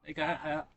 那个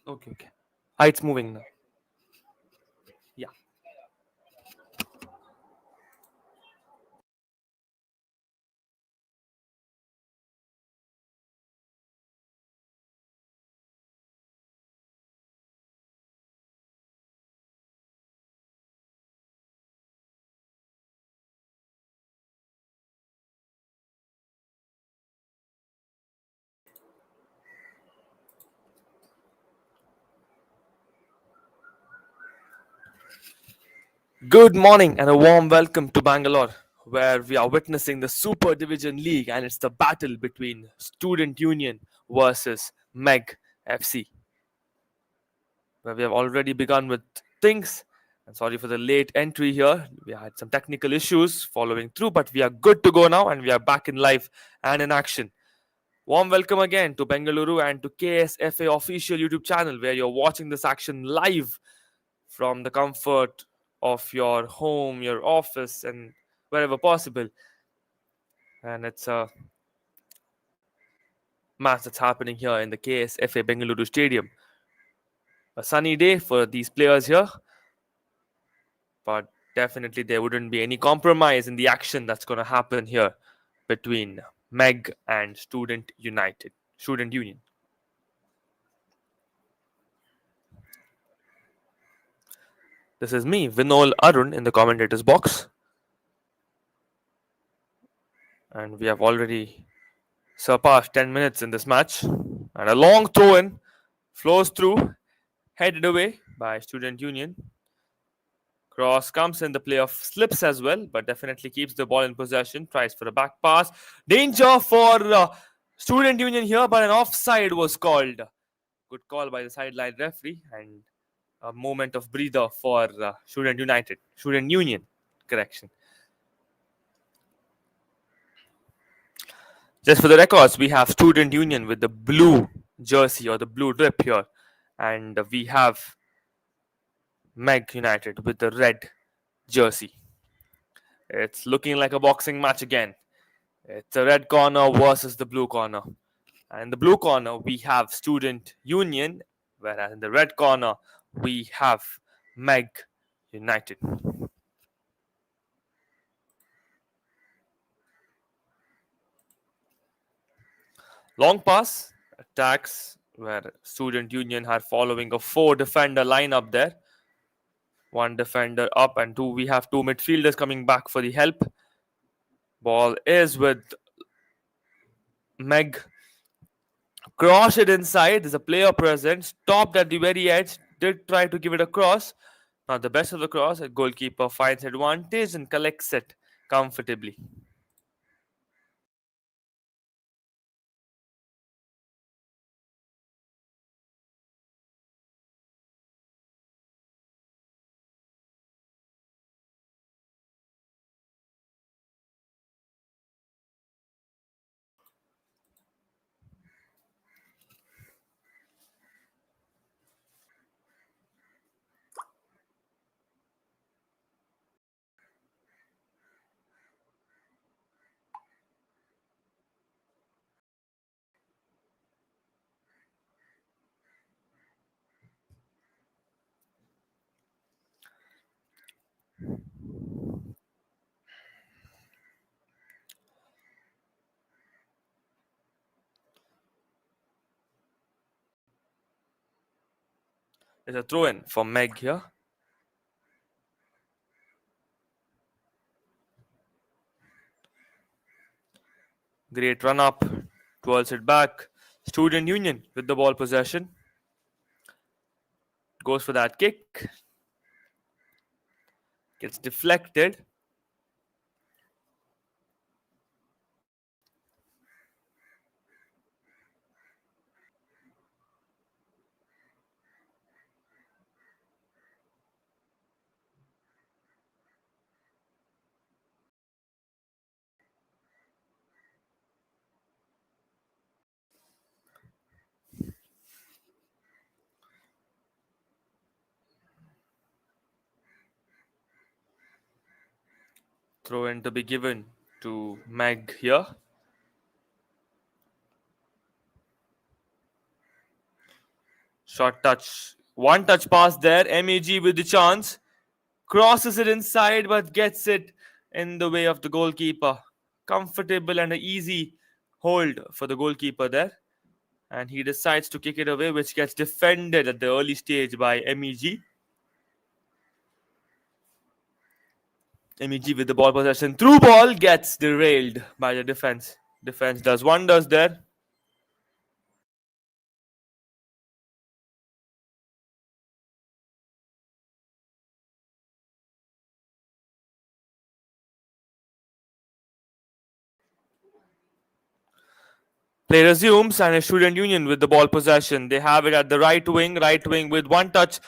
Okay. It's moving now. Yeah. Good morning and a warm welcome to Bangalore, where we are witnessing the Super Division League and it's the battle between Student Union versus Meg FC, where we have already begun with things. And sorry for the late entry here. We had some technical issues following through, but we are good to go now and we are back in live and in action. Warm welcome again to Bengaluru and to KSFA official YouTube channel, where you're watching this action live from the comfort of your home, your office, and wherever possible. And it's a match that's happening here in the KSFA Bengaluru Stadium. A sunny day for these players here, but definitely there wouldn't be any compromise in the action that's going to happen here between Meg and Student Union. This is me, Vinol Arun, in the commentators box, and we have already surpassed 10 minutes in this match. And a long throw in flows through, headed away by Student Union. Cross comes in, the player slips as well, but definitely keeps the ball in possession. Tries for a back pass. Danger for Student Union here, but an offside was called. Good call by the sideline referee, and a moment of breather for Student Union, correction. Just for the records, we have Student Union with the blue jersey or the blue drip here, and we have Meg United with the red jersey. It's looking like a boxing match again. It's a red corner versus the blue corner. And in the blue corner, we have Student Union, whereas in the red corner, we have Meg United. Long pass attacks where Student Union are following a 4 defender lineup there. One defender up and two. We have two midfielders coming back for the help. Ball is with Meg. Cross it inside. There's a player present. Stopped at the very edge. Did try to give it a cross. Not the best of the cross. A goalkeeper finds advantage and collects it comfortably. There's a throw in for Meg here. Great run up. Twirls it back. Student Union with the ball possession. Goes for that kick. Gets deflected. Throw in to be given to Meg here. Short touch. One touch pass there. MEG with the chance. Crosses it inside but gets it in the way of the goalkeeper. Comfortable and an easy hold for the goalkeeper there. And he decides to kick it away, which gets defended at the early stage by MEG. MEG with the ball possession. Through ball gets derailed by the defense. Defense does wonders there. Play resumes and a student union with the ball possession. They have it at the right wing with one touch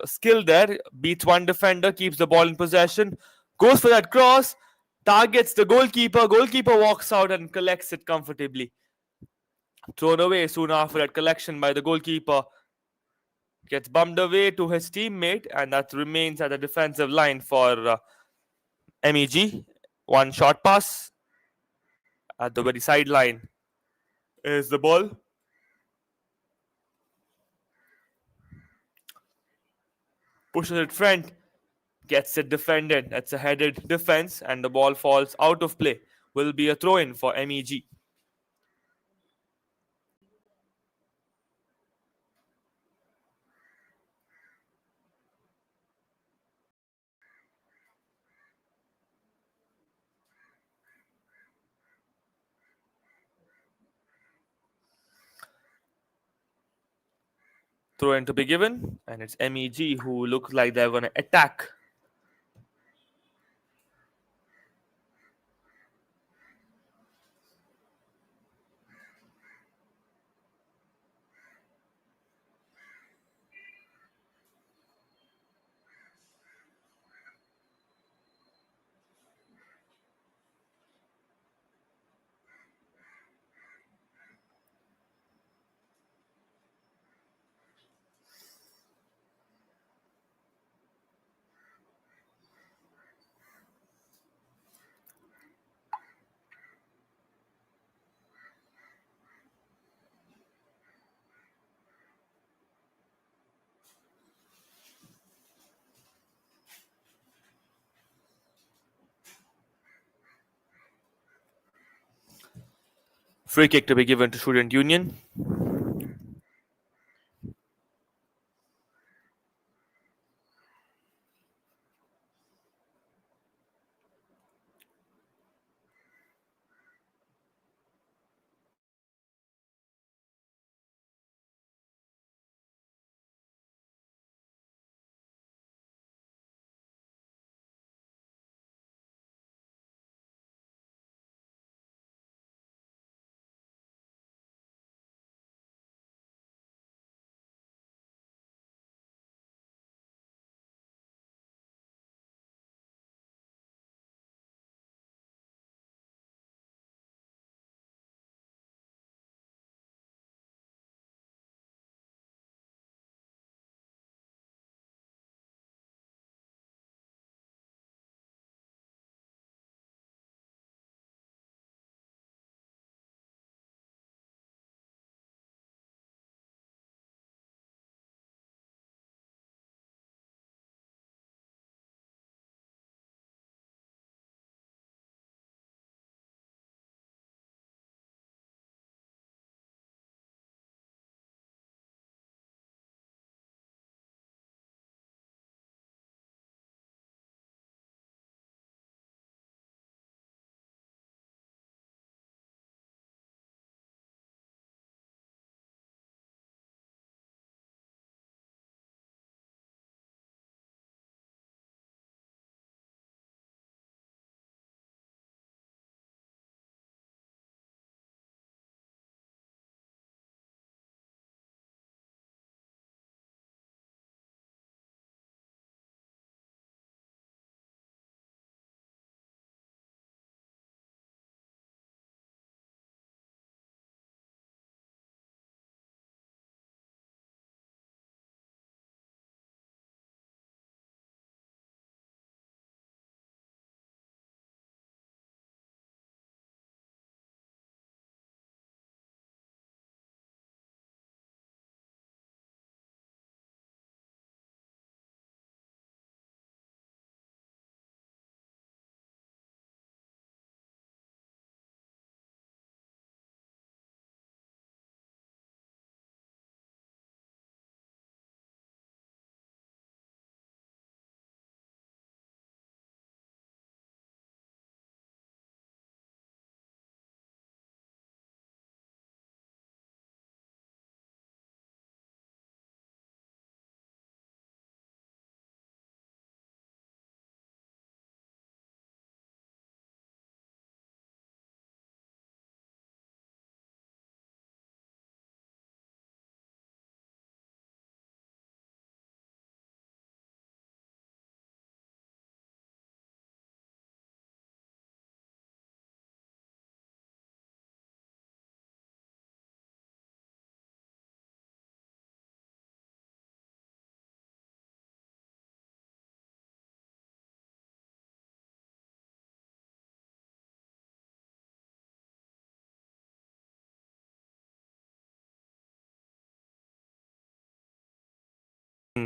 skill there. Beats one defender, keeps the ball in possession, goes for that cross, targets the goalkeeper. Goalkeeper walks out and collects it comfortably. Thrown away soon after that collection by the goalkeeper. Gets bumped away to his teammate, and that remains at the defensive line for MEG. One short pass at the very sideline is the ball. Pushes it front, gets it defended. That's a headed defense, and the ball falls out of play. Will be a throw in for MEG. Throw in to be given, and it's MEG who look like they're going to attack. Free kick to be given to Student Union.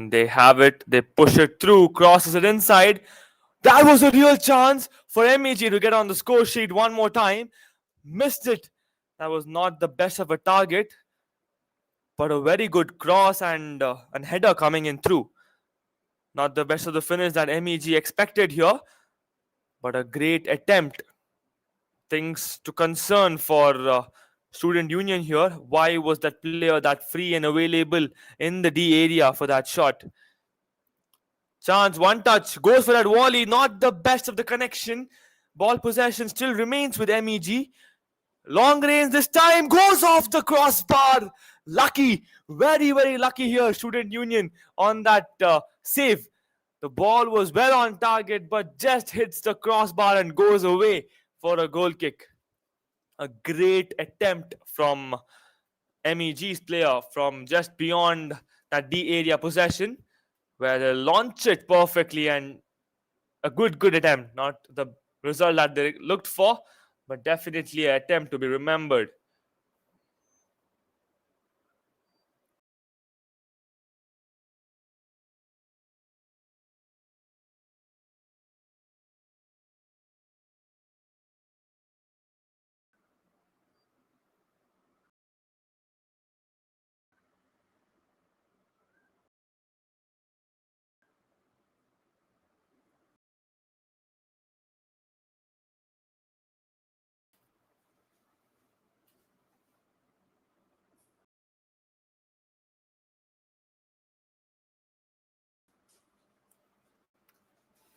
They have it. They push it through, crosses it inside. That was a real chance for MEG to get on the score sheet one more time. Missed it. That was not the best of a target, but a very good cross and header coming in through. Not the best of the finish that MEG expected here, but a great attempt. Things to concern for Student Union here. Why was that player that free and available in the D area for that shot? Chance, one touch, goes for that volley. Not the best of the connection. Ball possession still remains with MEG. Long range this time, goes off the crossbar. Lucky, very, very lucky here, Student Union on that save. The ball was well on target, but just hits the crossbar and goes away for a goal kick. A great attempt from MEG's player from just beyond that D area possession, where they launch it perfectly and a good attempt. Not the result that they looked for, but definitely an attempt to be remembered.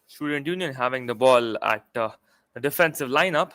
Student Union having the ball at the defensive lineup.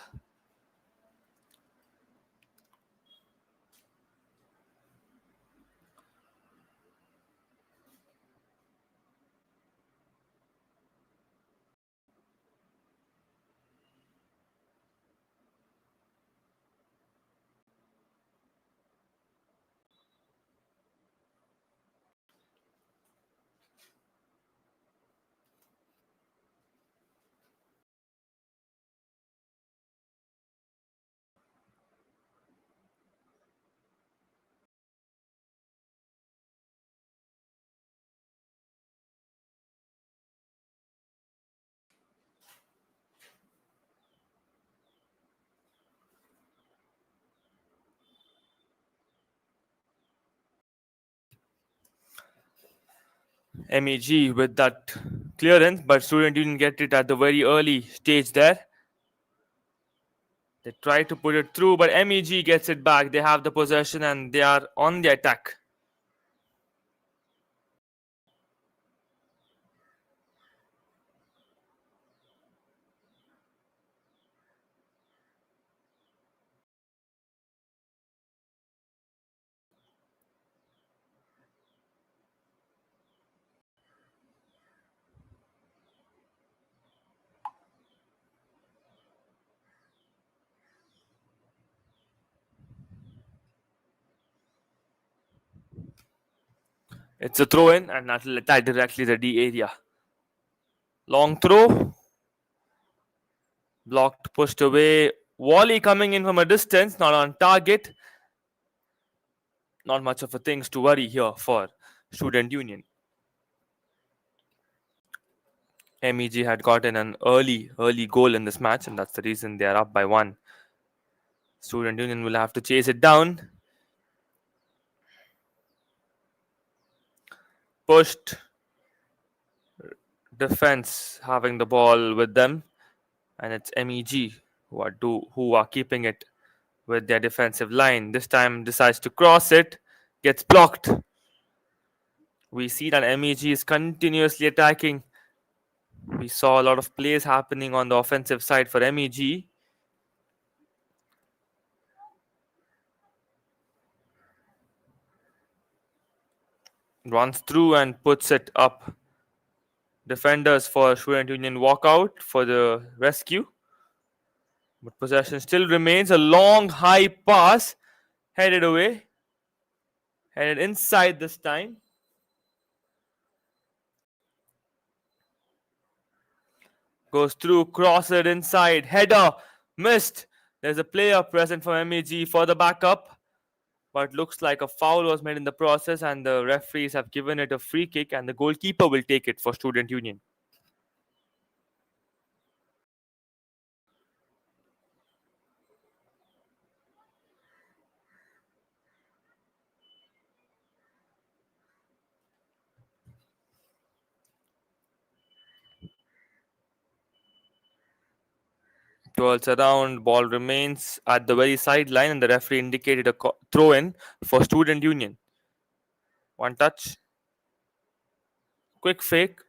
MEG with that clearance, but Student Union get it at the very early stage there. They try to put it through, but MEG gets it back. They have the possession and they are on the attack. It's a throw in, and that'll attack directly the D area. Long throw, blocked, pushed away. Volley coming in from a distance, not on target. Not much of a things to worry here for Student Union. MEG had gotten an early goal in this match, and that's the reason they are up by one. Student Union will have to chase it down. Pushed, defense having the ball with them, and it's MEG who are keeping it with their defensive line. This time decides to cross it, gets blocked. We see that MEG is continuously attacking. We saw a lot of plays happening on the offensive side for MEG. Runs through and puts it up. Defenders for Student Union walk out for the rescue. But possession still remains. A long high pass headed away. Headed inside this time. Goes through, crosses it inside. Header missed. There's a player present for MEG for the backup. but looks like a foul was made in the process, and the referees have given it a free kick, and the goalkeeper will take it for Student Union. Twirls around, ball remains at the very sideline, and the referee indicated a throw in for Student Union. One touch, quick fake.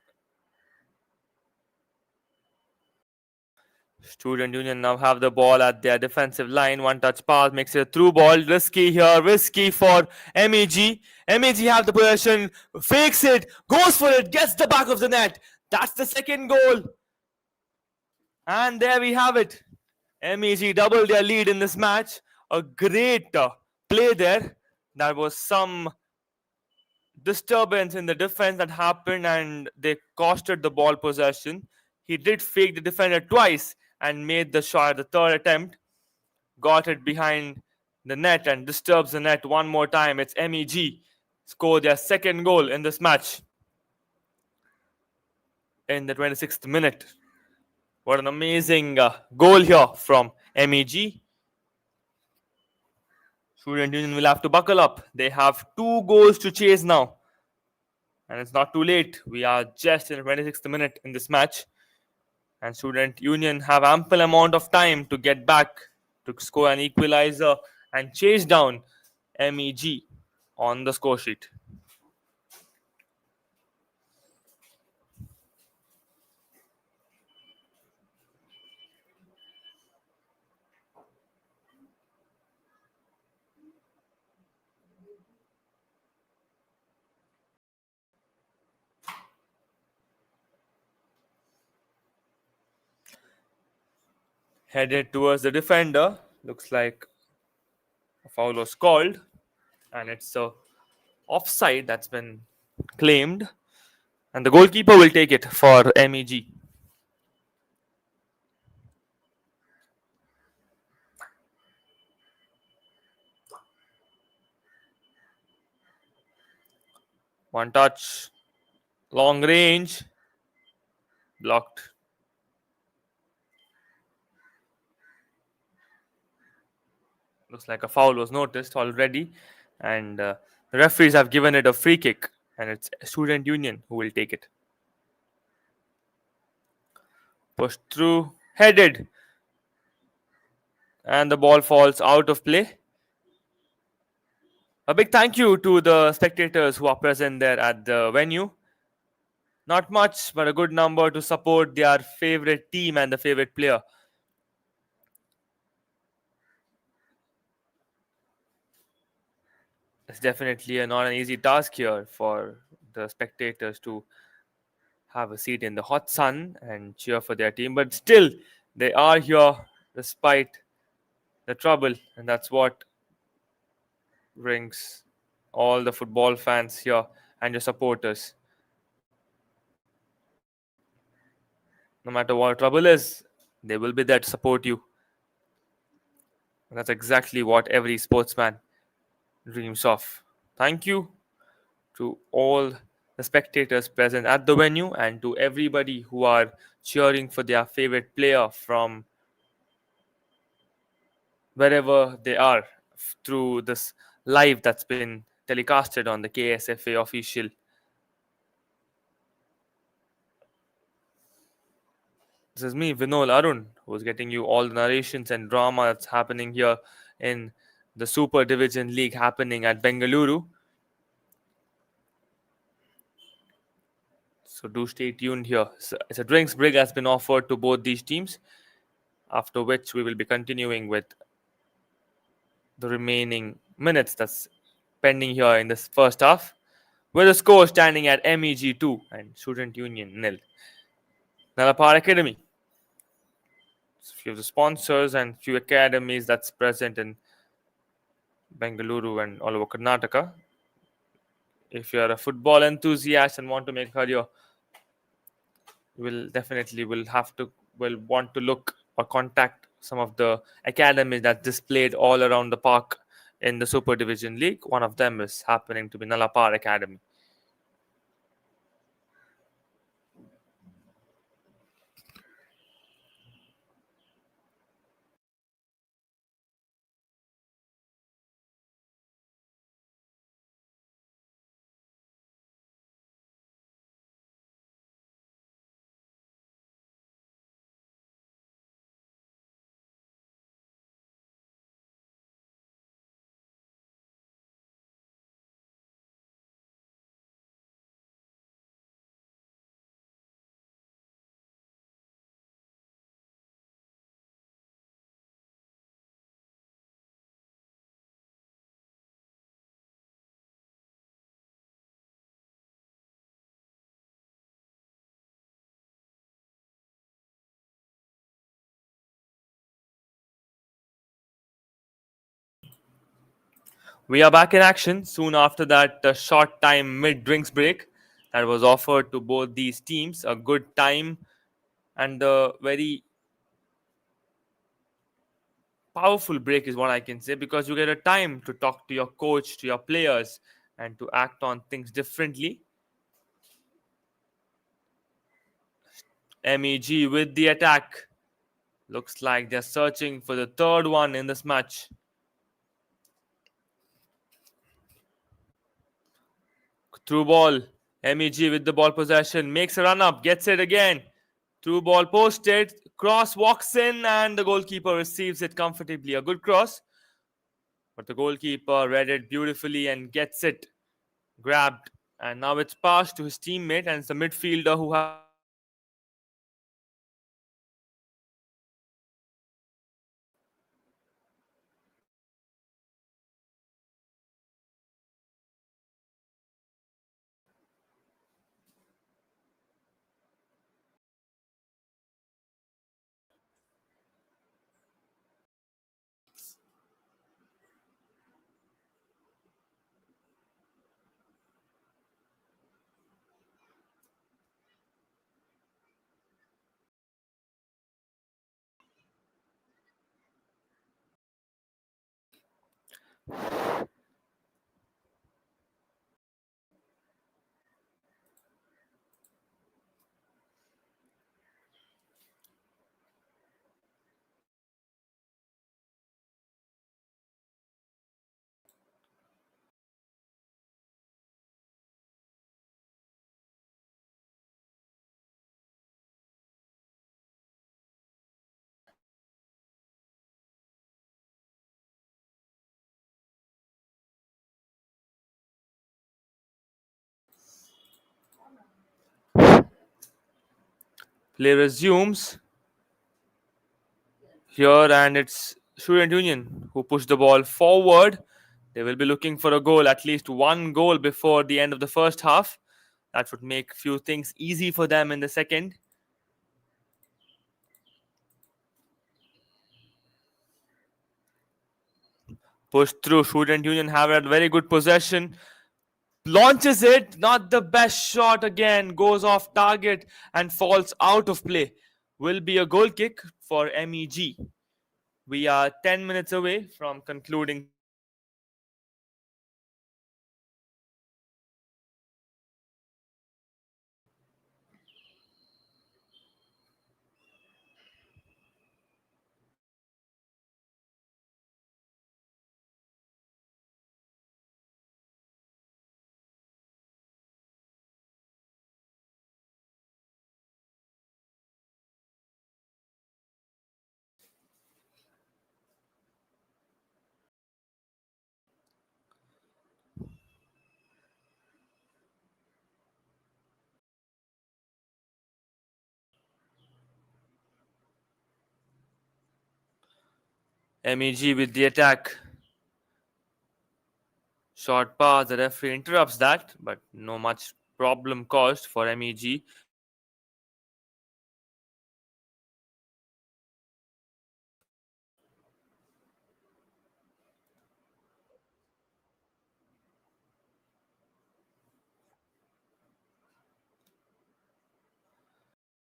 Student Union now have the ball at their defensive line. One touch pass makes it a through ball. Risky here, risky for MEG. MEG have the possession, fakes it, goes for it, gets the back of the net. That's the second goal. And there we have it. MEG doubled their lead in this match. A great play there. There was some disturbance in the defense that happened, and they costed the ball possession. He did fake the defender twice and made the shot at the third attempt. Got it behind the net and disturbs the net one more time. It's MEG scored their second goal in this match in the 26th minute. What an amazing goal here from MEG. Student Union will have to buckle up. They have 2 goals to chase now. And it's not too late. We are just in the 26th minute in this match. And Student Union have ample amount of time to get back to score an equalizer and chase down MEG on the score sheet. Headed towards the defender. Looks like a foul was called. And it's a offside that's been claimed. And the goalkeeper will take it for MEG. One touch. Long range. Blocked. Looks like a foul was noticed already, and the referees have given it a free kick, and it's Student Union who will take it. Pushed through, headed, and the ball falls out of play. A big thank you to the spectators who are present there at the venue. Not much, but a good number to support their favorite team and the favorite player. It's definitely not an easy task here for the spectators to have a seat in the hot sun and cheer for their team, but still they are here despite the trouble, and that's what brings all the football fans here and your supporters. No matter what trouble is, they will be there to support you. And that's exactly what every sportsman dreams of. Thank you to all the spectators present at the venue and to everybody who are cheering for their favorite player from wherever they are through this live that's been telecasted on the KSFA official. This is me, Vinol Arun, who's getting you all the narrations and drama that's happening here in the Super Division League happening at Bengaluru. So do stay tuned here. So it's a drinks break has been offered to both these teams, after which we will be continuing with the remaining minutes that's pending here in this first half, with the score standing at MEG 2 and Student Union nil. Nalapar Academy. A few of the sponsors and few academies that's present in Bengaluru and all over Karnataka. If you are a football enthusiast and want to make a career, will want to look or contact some of the academies that displayed all around the park in the Super Division League. One of them is happening to be Nalapar Academy. We are back in action soon after that short time mid drinks break that was offered to both these teams. A good time and a very powerful break is what I can say, because you get a time to talk to your coach, to your players, and to act on things differently. MEG with the attack. Looks like they're searching for the third one in this match. Through ball. MEG with the ball possession. Makes a run up. Gets it again. Through ball posted. Cross walks in and the goalkeeper receives it comfortably. A good cross. But the goalkeeper read it beautifully and gets it grabbed. And now it's passed to his teammate, and it's the midfielder who has play resumes here, and it's Student Union who push the ball forward. They will be looking for a goal, at least one goal before the end of the first half. That would make few things easy for them in the second. Push through. Student Union have a very good possession. Launches it, not the best shot again. Goes off target and falls out of play. Will be a goal kick for MEG. We are 10 minutes away from concluding. MEG with the attack. Short pass, the referee interrupts that, but no much problem caused for MEG.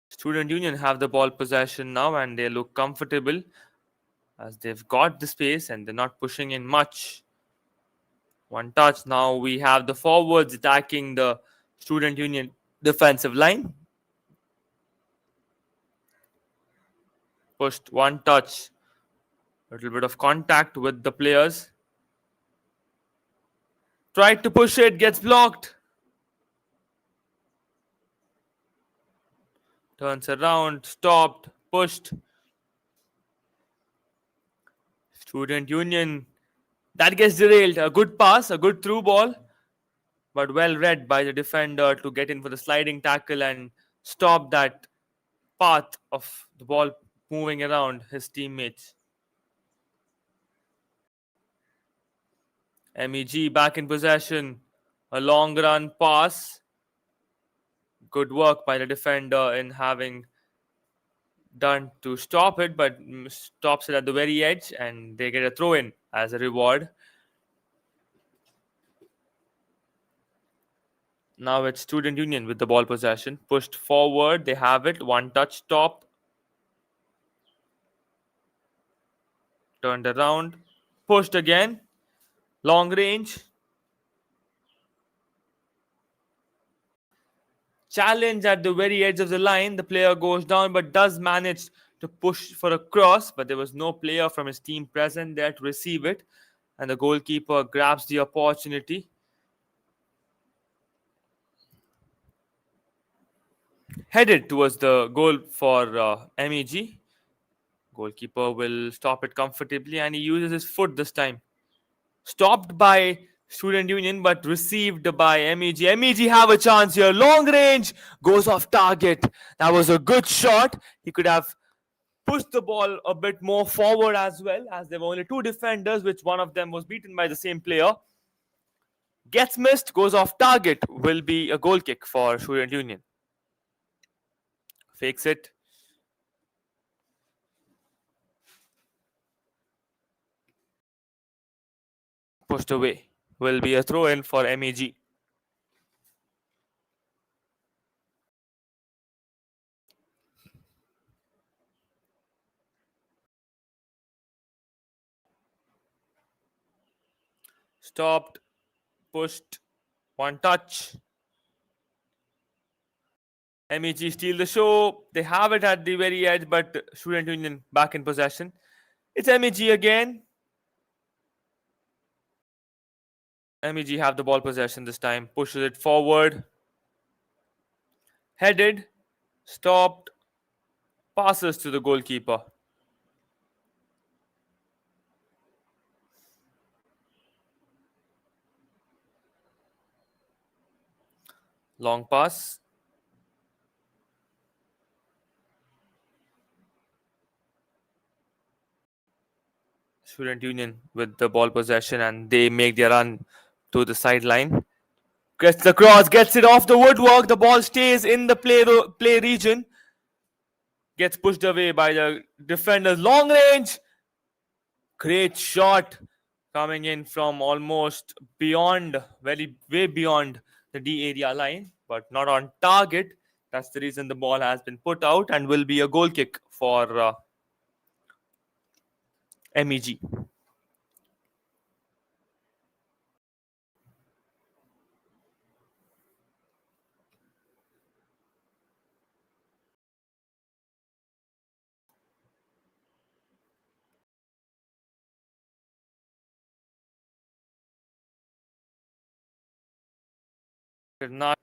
Student Union have the ball possession now and they look comfortable as they've got the space and they're not pushing in much. One touch. Now we have the forwards attacking the Student Union defensive line. Pushed one touch. A little bit of contact with the players. Tried to push it, gets blocked. Turns around, stopped, pushed. Student Union. That gets derailed. A good pass, a good through ball, but well read by the defender to get in for the sliding tackle and stop that path of the ball moving around his teammates. MEG back in possession. A long run pass. Good work by the defender in having done to stop it, but stops it at the very edge, and they get a throw in as a reward. Now it's Student Union with the ball possession. Pushed forward. They have it. One touch stop. Turned around. Pushed again. Long range. Challenge at the very edge of the line. The player goes down but does manage to push for a cross, but there was no player from his team present there to receive it. And the goalkeeper grabs the opportunity. Headed towards the goal for MEG. Goalkeeper will stop it comfortably and he uses his foot this time. Stopped by Student Union but received by MEG. MEG have a chance here. Long range goes off target. That was a good shot. He could have pushed the ball a bit more forward as well, as there were only two defenders, which one of them was beaten by the same player. Gets missed, goes off target. Will be a goal kick for Student Union. Fakes it. Pushed away. Will be a throw in for MEG. Stopped, pushed, one touch. MEG steal the show. They have it at the very edge, but Student Union back in possession. It's MEG again. MEG have the ball possession this time. Pushes it forward. Headed. Stopped. Passes to the goalkeeper. Long pass. Student Union with the ball possession and they make their run to the sideline. Gets the cross, gets it off the woodwork. The ball stays in the play region. Gets pushed away by the defenders. Long range. Great shot coming in from almost beyond, very way beyond the D area line, but not on target. That's the reason the ball has been put out and will be a goal kick for MEG. Not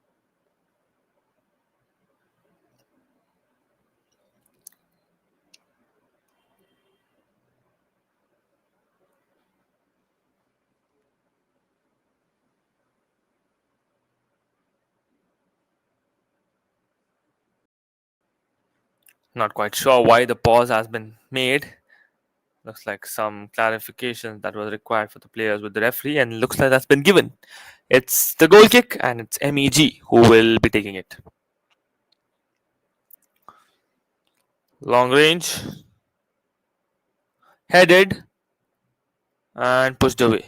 not quite sure why the pause has been made. Looks like some clarification that was required for the players with the referee, and looks like that's been given. It's the goal kick, and it's MEG who will be taking it. Long range, headed, and pushed away.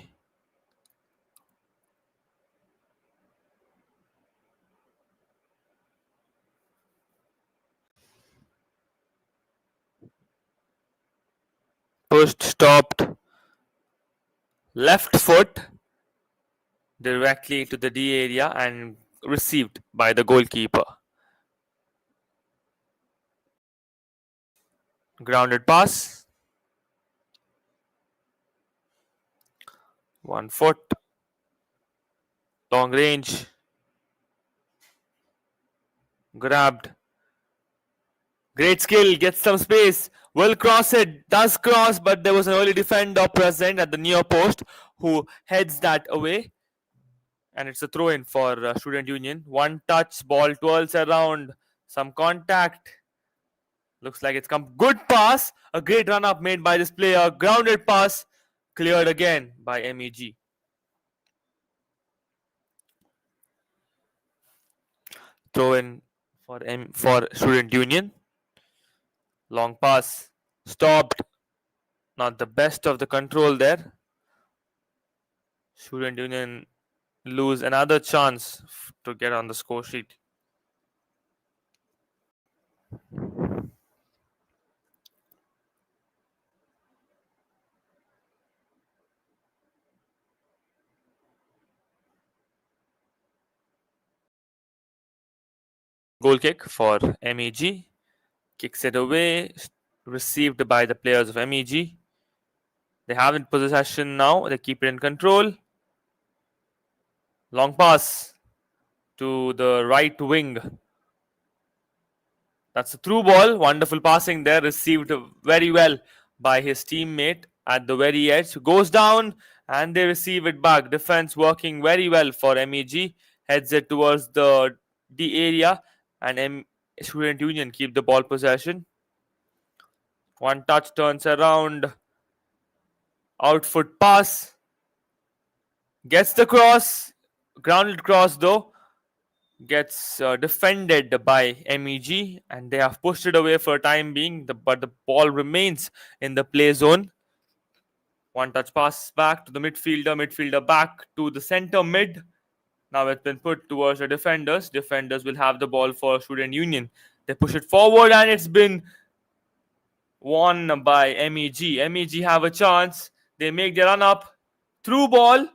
Pushed, stopped, left foot, directly to the D area and received by the goalkeeper. Grounded pass, 1 foot, long range, grabbed. Great skill, gets some space, will cross it, does cross, but there was an early defender present at the near post who heads that away. And it's a throw in for Student Union. One touch, ball twirls around, some contact. Looks like it's come. Good pass, a great run up made by this player. Grounded pass, cleared again by MEG. Throw in for Student Union. Long pass, stopped. Not the best of the control there. Student Union lose another chance to get on the score sheet. Goal kick for MEG. Kicks it away. Received by the players of MEG. They have it in possession now. They keep it in control. Long pass to the right wing. That's a through ball. Wonderful passing there. Received very well by his teammate at the very edge. Goes down and they receive it back. Defense working very well for MEG. Heads it towards the D area and Student Union keep the ball possession. One touch turns around. Outfoot pass. Gets the cross. Grounded cross though. Gets defended by MEG and they have pushed it away for a time being, but the ball remains in the play zone. One touch pass back to the midfielder back to the center mid. Now it's been put towards the defenders. Defenders will have the ball for Student Union. They push it forward and it's been won by MEG. MEG have a chance. They make their run up. Through ball.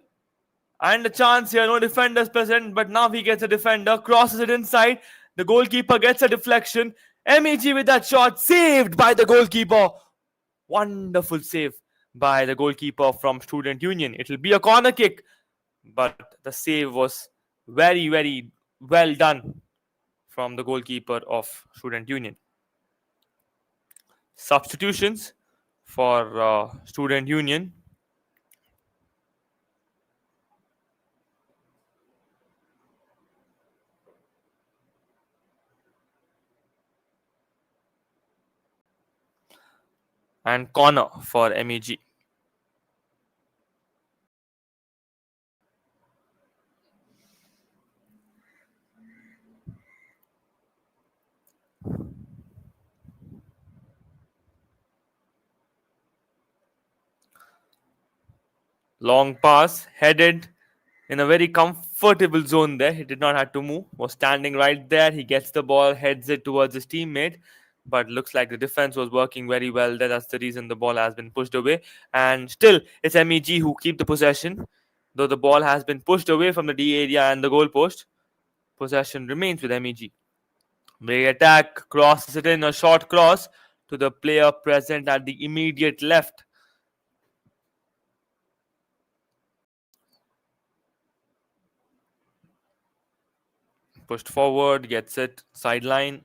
And a chance here, no defenders present, but now he gets a defender, crosses it inside. The goalkeeper gets a deflection. MEG with that shot, saved by the goalkeeper. Wonderful save by the goalkeeper from Student Union. It will be a corner kick, but the save was very, very well done from the goalkeeper of Student Union. Substitutions for Student Union. And corner for MEG. Long pass, headed in a very comfortable zone there. He did not have to move. Was standing right there. He gets the ball, heads it towards his teammate. But looks like the defense was working very well there. That's the reason the ball has been pushed away. And still, it's MEG who keep the possession. Though the ball has been pushed away from the D area and the goal post, possession remains with MEG. They attack, crosses it in, a short cross to the player present at the immediate left. Pushed forward, gets it, sideline.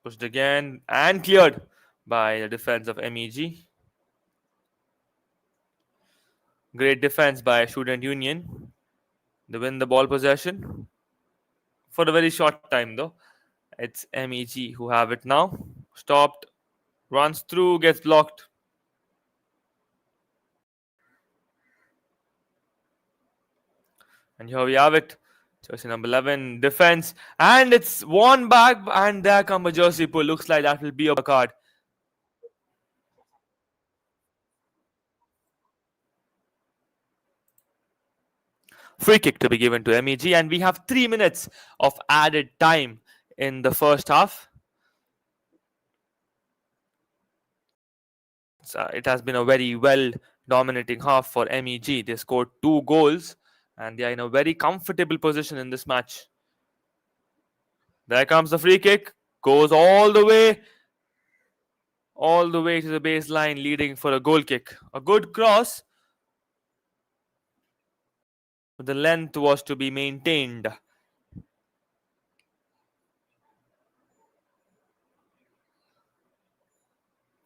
Pushed again and cleared by the defense of MEG. Great defense by Student Union. They win the ball possession for a very short time though. It's MEG who have it now. Stopped, runs through, gets blocked. And here we have it. Jersey number 11, defense. And it's won back. And there comes a jersey pull. Looks like that will be a card. Free kick to be given to MEG. And we have 3 minutes of added time in the first half. It has been a very well dominating half for MEG. They scored 2 goals and they are in a very comfortable position in this match. There comes the free kick, goes all the way to the baseline, leading for a goal kick. A good cross, but the length was to be maintained.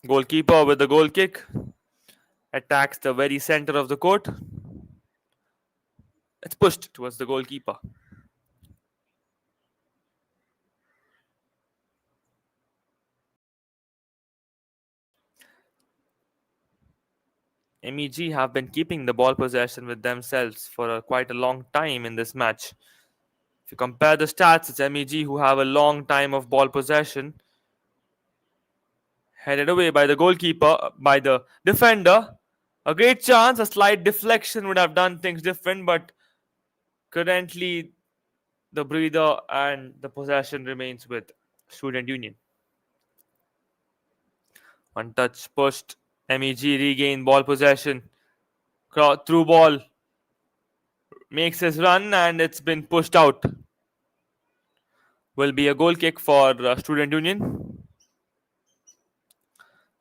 Goalkeeper with the goal kick attacks the very center of the court. It's pushed towards the goalkeeper. MEG have been keeping the ball possession with themselves for quite a long time in this match. If you compare the stats, it's MEG who have a long time of ball possession. Headed away by the goalkeeper, by the defender. A great chance, a slight deflection would have done things different, but currently the breather and the possession remains with Student Union. One touch pushed, MEG regain ball possession. Through ball makes his run and it's been pushed out. Will be a goal kick for Student Union.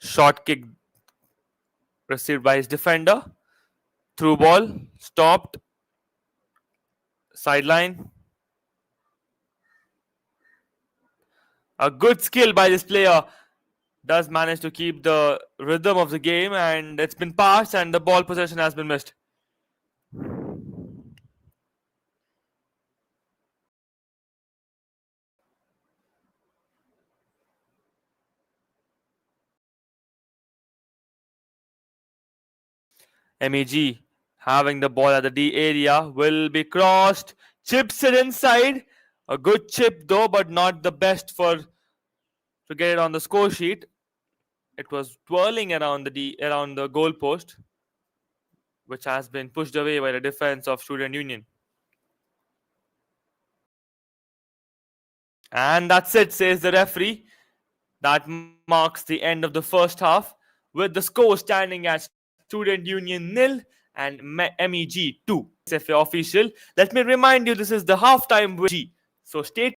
Short kick received by his defender. Through ball, stopped. Sideline. A good skill by this player. Does manage to keep the rhythm of the game, and it's been passed and the ball possession has been missed. MEG having the ball at the D area will be crossed, chips it inside. A good chip though, but not the best for to get it on the score sheet. It was twirling around the goal post, which has been pushed away by the defense of Student Union. And that's it, says the referee. That marks the end of the first half, with the score standing at Student Union 0 and MEG 2. Ksfa official. Let me remind you, this is the halftime with G. So stay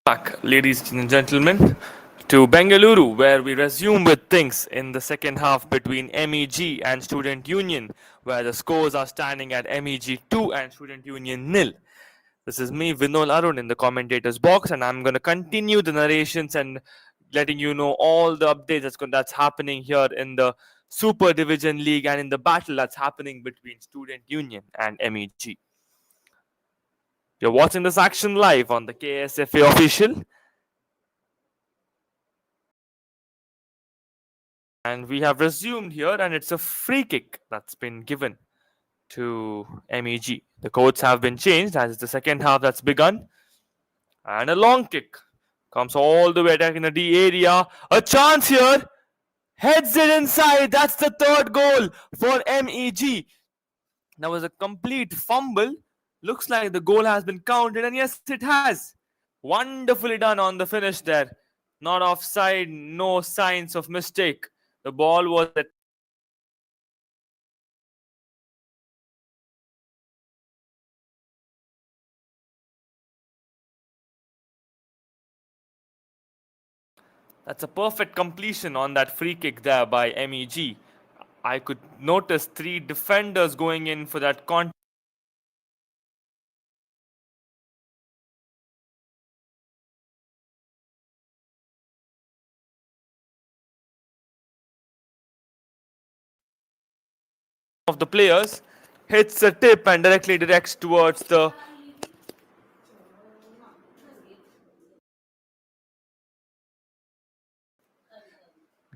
Back, ladies and gentlemen, to Bengaluru, where we resume with things in the second half between MEG and Student Union, where the scores are standing at MEG 2 and Student Union nil. This is me, Vinol Arun, in the commentators box, and I'm going to continue the narrations and letting you know all the updates that's happening here in the Super Division League and in the battle that's happening between Student Union and MEG. You're watching this action live on the KSFA official. And we have resumed here, and it's a free kick that's been given to MEG. The codes have been changed as it's the second half that's begun. And a long kick comes all the way attacking the D area. A chance here. Heads it inside. That's the third goal for MEG. That was a complete fumble. Looks like the goal has been counted, and yes, it has. Wonderfully done on the finish there. Not offside, no signs of mistake. The ball was at That's a perfect completion on that free kick there by MEG. I could notice three defenders going in for that contact of the players. Hits a tip and directly directs towards the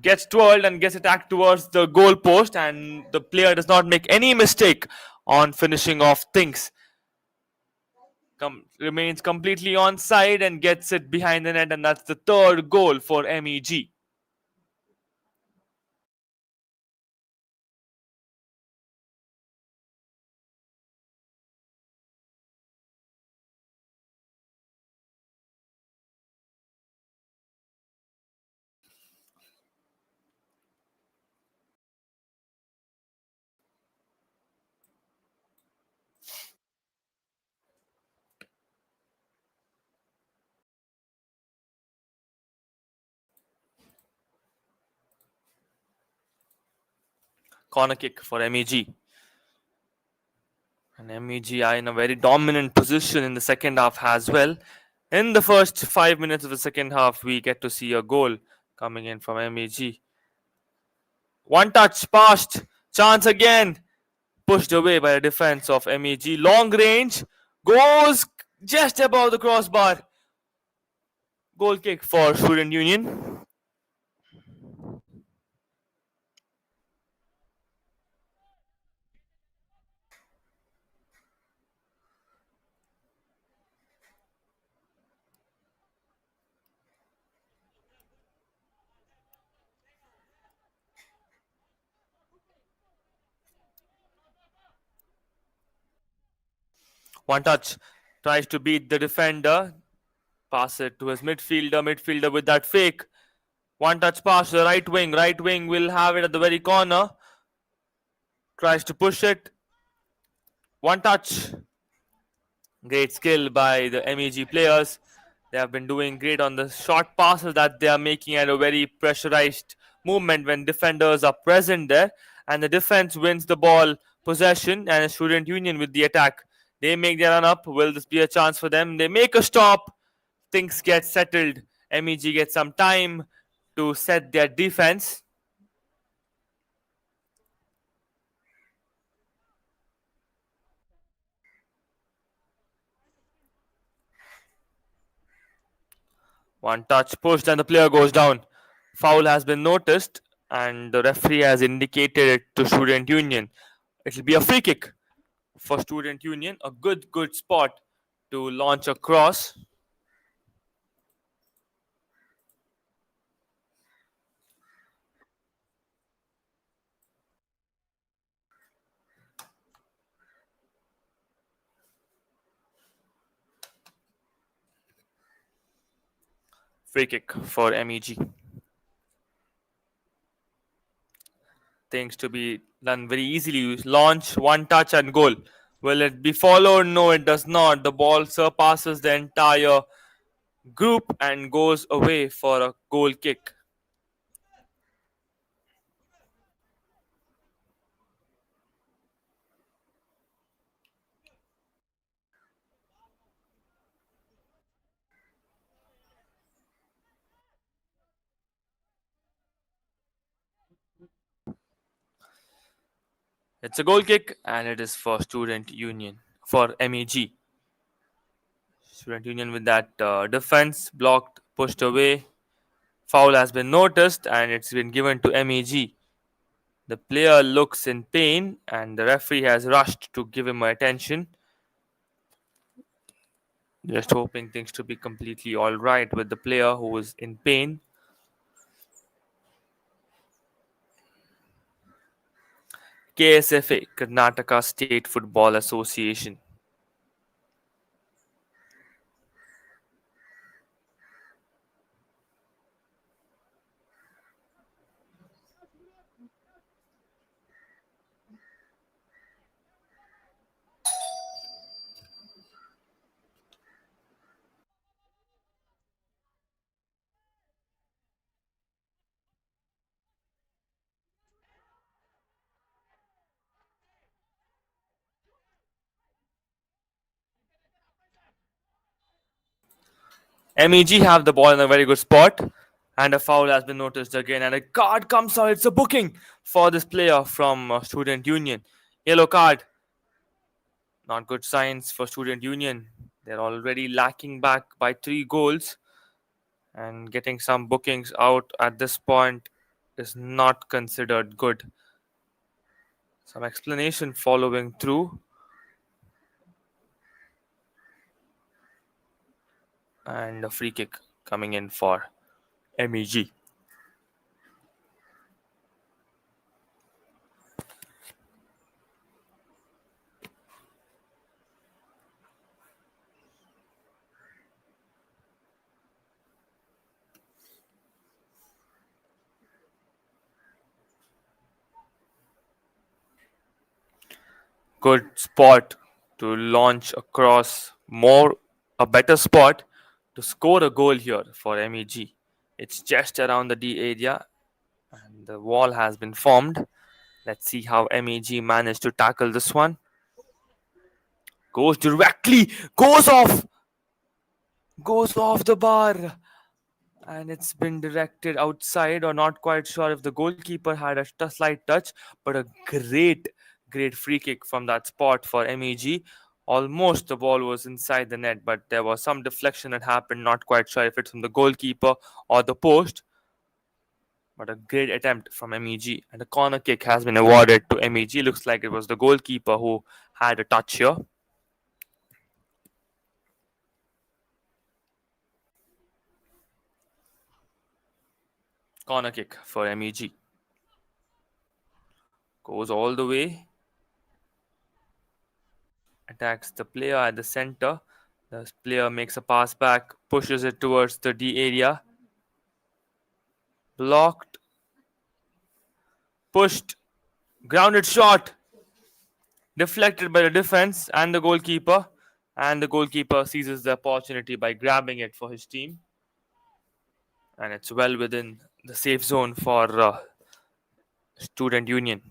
gets twirled and gets attacked towards the goal post, and the player does not make any mistake on finishing off things. Remains completely on side and gets it behind the net, and that's the third goal for MEG. Corner kick for MEG. And MEG are in a very dominant position in the second half as well. In the first 5 minutes of the second half, we get to see a goal coming in from MEG. One touch passed, chance again, pushed away by the defense of MEG. Long range, goes just above the crossbar. Goal kick for Student Union. One touch, tries to beat the defender, pass it to his midfielder with that fake. One touch pass to the right wing. Right wing will have it at the very corner. Tries to push it. One touch. Great skill by the MEG players. They have been doing great on the short passes that they are making at a very pressurized movement when defenders are present there. And the defense wins the ball possession, and Student Union with the attack. They make their run up. Will this be a chance for them? They make a stop. Things get settled. MEG gets some time to set their defense. One touch pushed and the player goes down. Foul has been noticed and the referee has indicated it to Student Union. It will be a free kick for Student Union. A good spot to launch a cross. Free kick for MEG. Things to be done very easily. Launch, one touch and goal. Will it be followed? No, it does not. The ball surpasses the entire group and goes away for a goal kick. It's a goal kick and it is for Student Union, for MEG. Student Union with that defense blocked, pushed away. Foul has been noticed and it's been given to MEG. The player looks in pain and the referee has rushed to give him attention. Just hoping things to be completely alright with the player who is in pain. KSFA, Karnataka State Football Association. MEG have the ball in a very good spot, and a foul has been noticed again, and a card comes out. It's a booking for this player from Student Union. Yellow card. Not good signs for Student Union. They're already lacking back by 3 goals, and getting some bookings out at this point is not considered good. Some explanation following through, and a free kick coming in for MEG. Good spot to launch across, more a better spot to score a goal here for MEG. It's just around the D area and the wall has been formed. Let's see how MEG managed to tackle this one. Goes directly, goes off the bar, and it's been directed outside, or not quite sure if the goalkeeper had a slight touch, but a great free kick from that spot for MEG. Almost the ball was inside the net, but there was some deflection that happened. Not quite sure if it's from the goalkeeper or the post, but a great attempt from MEG. And a corner kick has been awarded to MEG. Looks like it was the goalkeeper who had a touch here. Corner kick for MEG. Goes all the way, attacks the player at the center. The player makes a pass back, pushes it towards the D area. Blocked, pushed, grounded shot, deflected by the defense and the goalkeeper. And the goalkeeper seizes the opportunity by grabbing it for his team. And it's well within the safe zone for Student Union.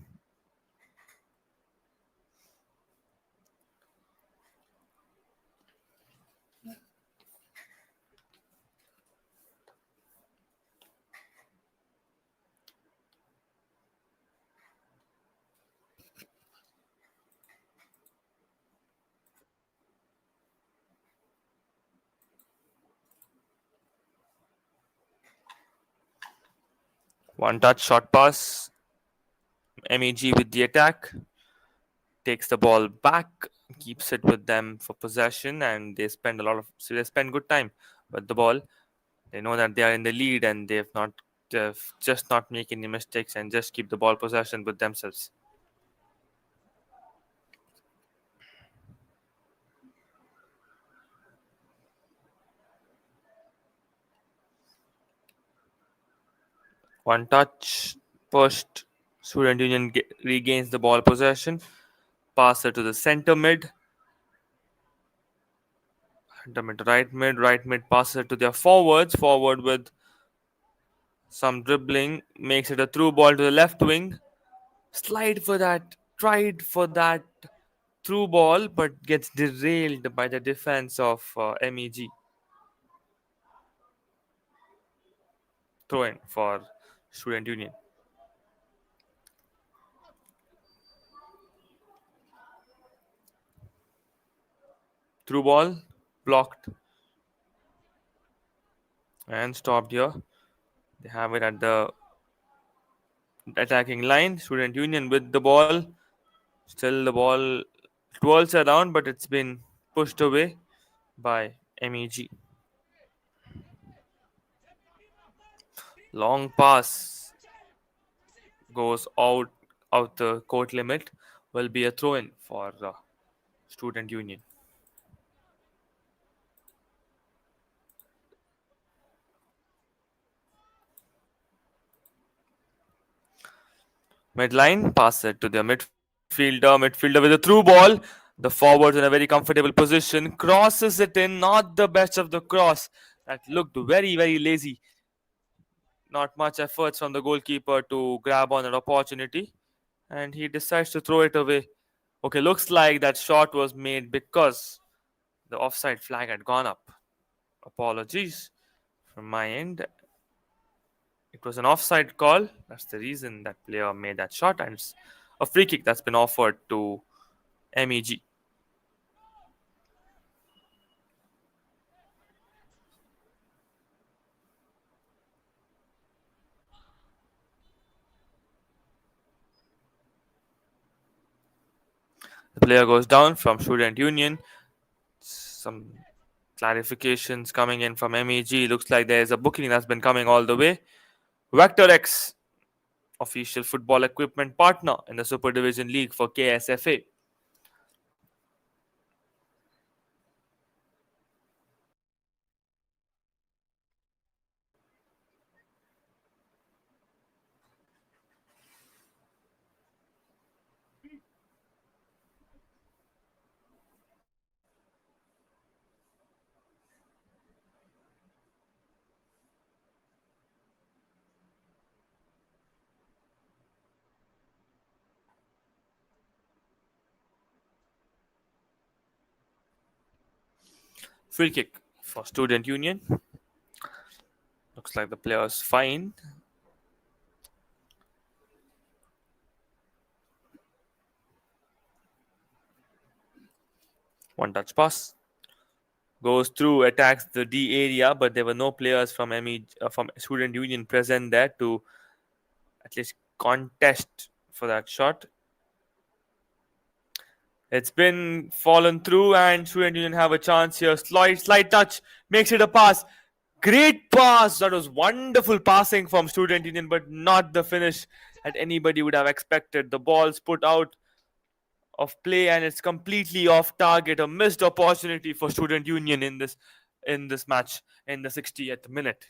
One touch short pass. MEG with the attack. Takes the ball back, keeps it with them for possession, and they spend good time with the ball. They know that they are in the lead and they've just not make any mistakes and just keep the ball possession with themselves. One touch, pushed. Student Union regains the ball possession. Pass it to the center mid. Dump into right mid passes it to their forwards. Forward with some dribbling makes it a through ball to the left wing. Slide for that, tried for that through ball, but gets derailed by the defense of MEG. Throw in for Student Union. Through ball, blocked and stopped here. They have it at the attacking line. Student Union with the ball. Still, the ball twirls around, but it's been pushed away by MEG. Long pass goes out the court limit. Will be a throw in for Student Union. Midline, pass it to the midfielder with a through ball. The forwards in a very comfortable position, crosses it in, not the best of the cross. That looked very lazy. Not much efforts from the goalkeeper to grab on an opportunity, and he decides to throw it away. Okay, looks like that shot was made because the offside flag had gone up. Apologies from my end. It was an offside call. That's the reason that player made that shot, and it's a free kick that's been offered to MEG. The player goes down from Student Union. Some clarifications coming in from MEG. Looks like there is a booking that's been coming all the way. Vector X, official football equipment partner in the Super Division League for KSFA. Free kick for Student Union. Looks like the player's fine. One touch pass. Goes through, attacks the D area, but there were no players from from Student Union present there to at least contest for that shot. It's been fallen through, and Student Union have a chance here. Slight touch makes it a pass. Great pass. That was wonderful passing from Student Union, but not the finish that anybody would have expected. The ball's put out of play, and it's completely off target. A missed opportunity for Student Union in this match in the 60th minute.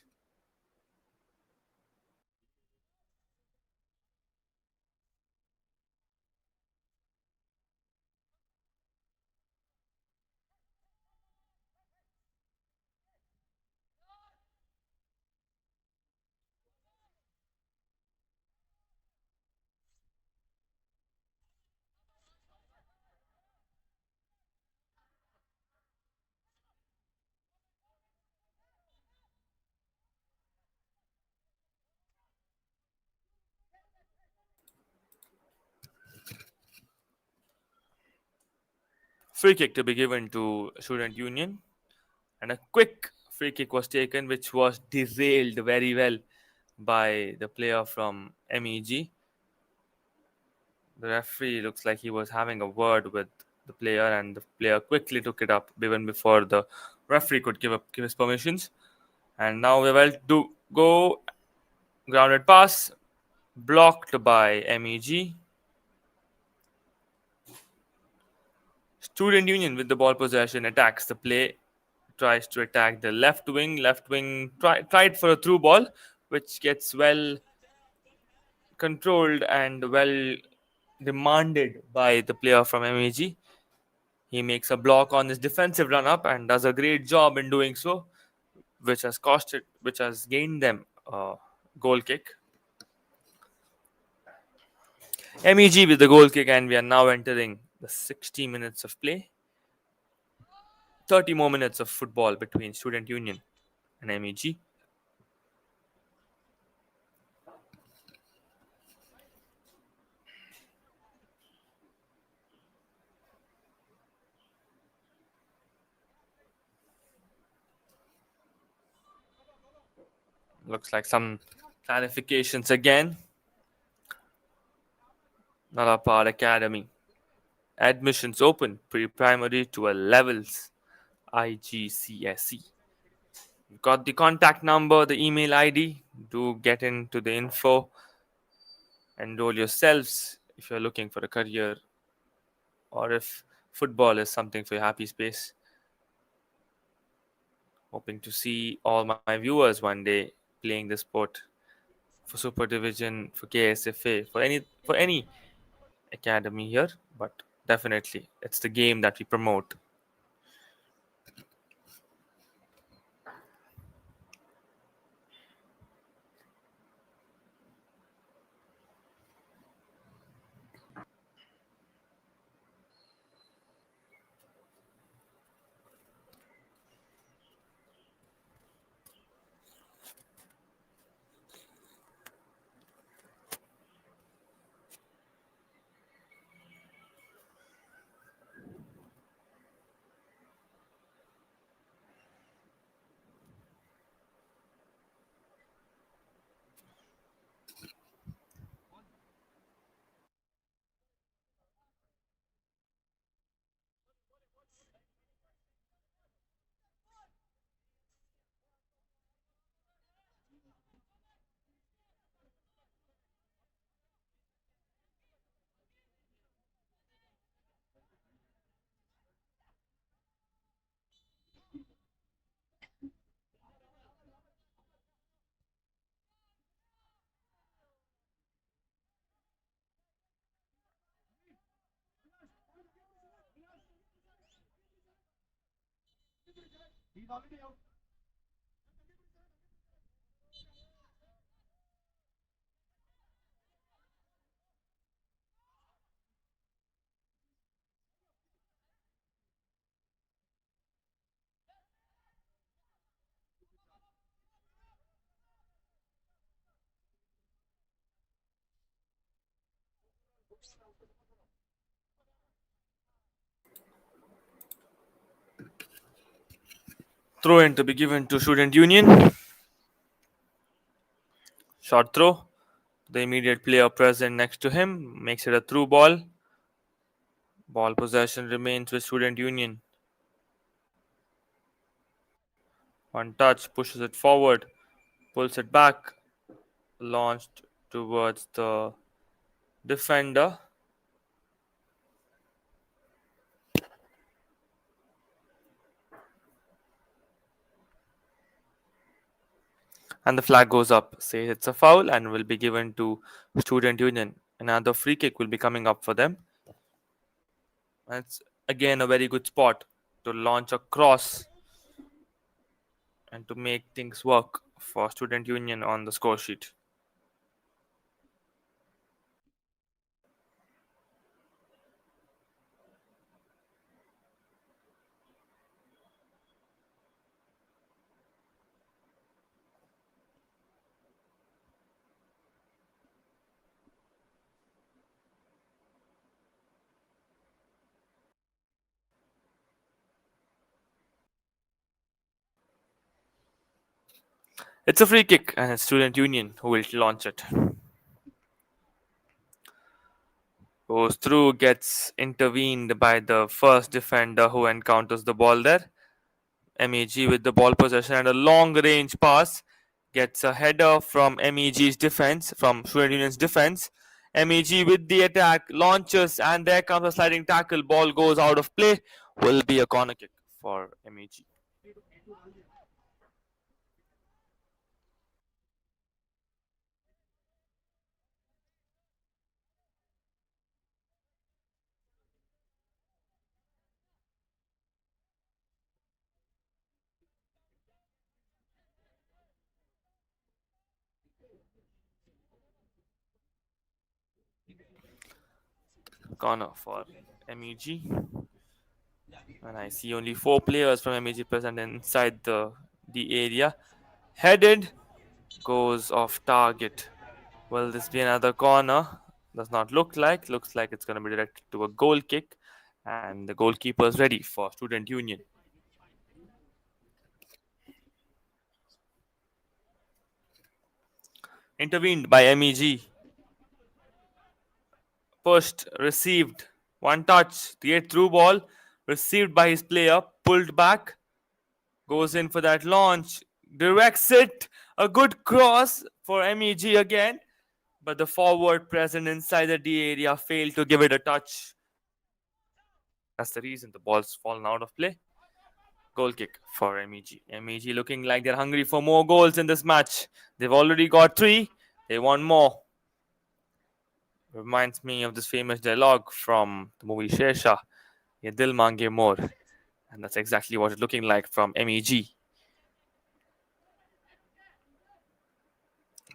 Free kick to be given to Student Union, and a quick free kick was taken, which was derailed very well by the player from MEG. The referee looks like he was having a word with the player, and the player quickly took it up even before the referee could give his permissions. And now we will do go grounded pass blocked by MEG. Student Union with the ball possession attacks the play, tries to attack the left wing. Left wing tried for a through ball, which gets well controlled and well demanded by the player from MEG. He makes a block on his defensive run up and does a great job in doing so, which has gained them a goal kick. MEG with the goal kick, and we are now entering the 60 minutes of play. 30 more minutes of football between Student Union and MEG. Looks like some clarifications again. Nalapad Academy. Admissions open pre-primary to a levels IGCSE. You've got the contact number, the email ID. Do get into the info. Enroll yourselves if you're looking for a career or if football is something for your happy space. Hoping to see all my viewers one day playing the sport for Super Division, for KSFA, for any academy here. But definitely, it's the game that we promote. Throw in to be given to Student Union. Short throw. The immediate player present next to him makes it a through ball. Ball possession remains with Student Union. One touch pushes it forward, pulls it back, launched towards the defender. And the flag goes up. Says it's a foul and will be given to Student Union. Another free kick will be coming up for them. And it's again a very good spot to launch a cross and to make things work for Student Union on the score sheet. It's a free kick and it's Student Union who will launch it. Goes through, gets intervened by the first defender who encounters the ball there. MEG with the ball possession and a long range pass gets a header from MEG's defense, from Student Union's defense. MEG with the attack launches and there comes a sliding tackle. Ball goes out of play. Will be a corner kick for MEG. Corner for MEG. And I see only four players from MEG present inside the area. Headed, goes off target. Will this be another corner? Does not look like. Looks like it's going to be directed to a goal kick. And the goalkeeper is ready for Student Union. Intervened by MEG. Pushed, received. One touch. The through ball. Received by his player. Pulled back. Goes in for that launch. Directs it. A good cross for MEG again. But the forward present inside the D area failed to give it a touch. That's the reason the ball's fallen out of play. Goal kick for MEG. MEG looking like they're hungry for more goals in this match. They've already got three. They want more. Reminds me of this famous dialogue from the movie Shersha. Ye dil mange more. And that's exactly what it's looking like from MEG.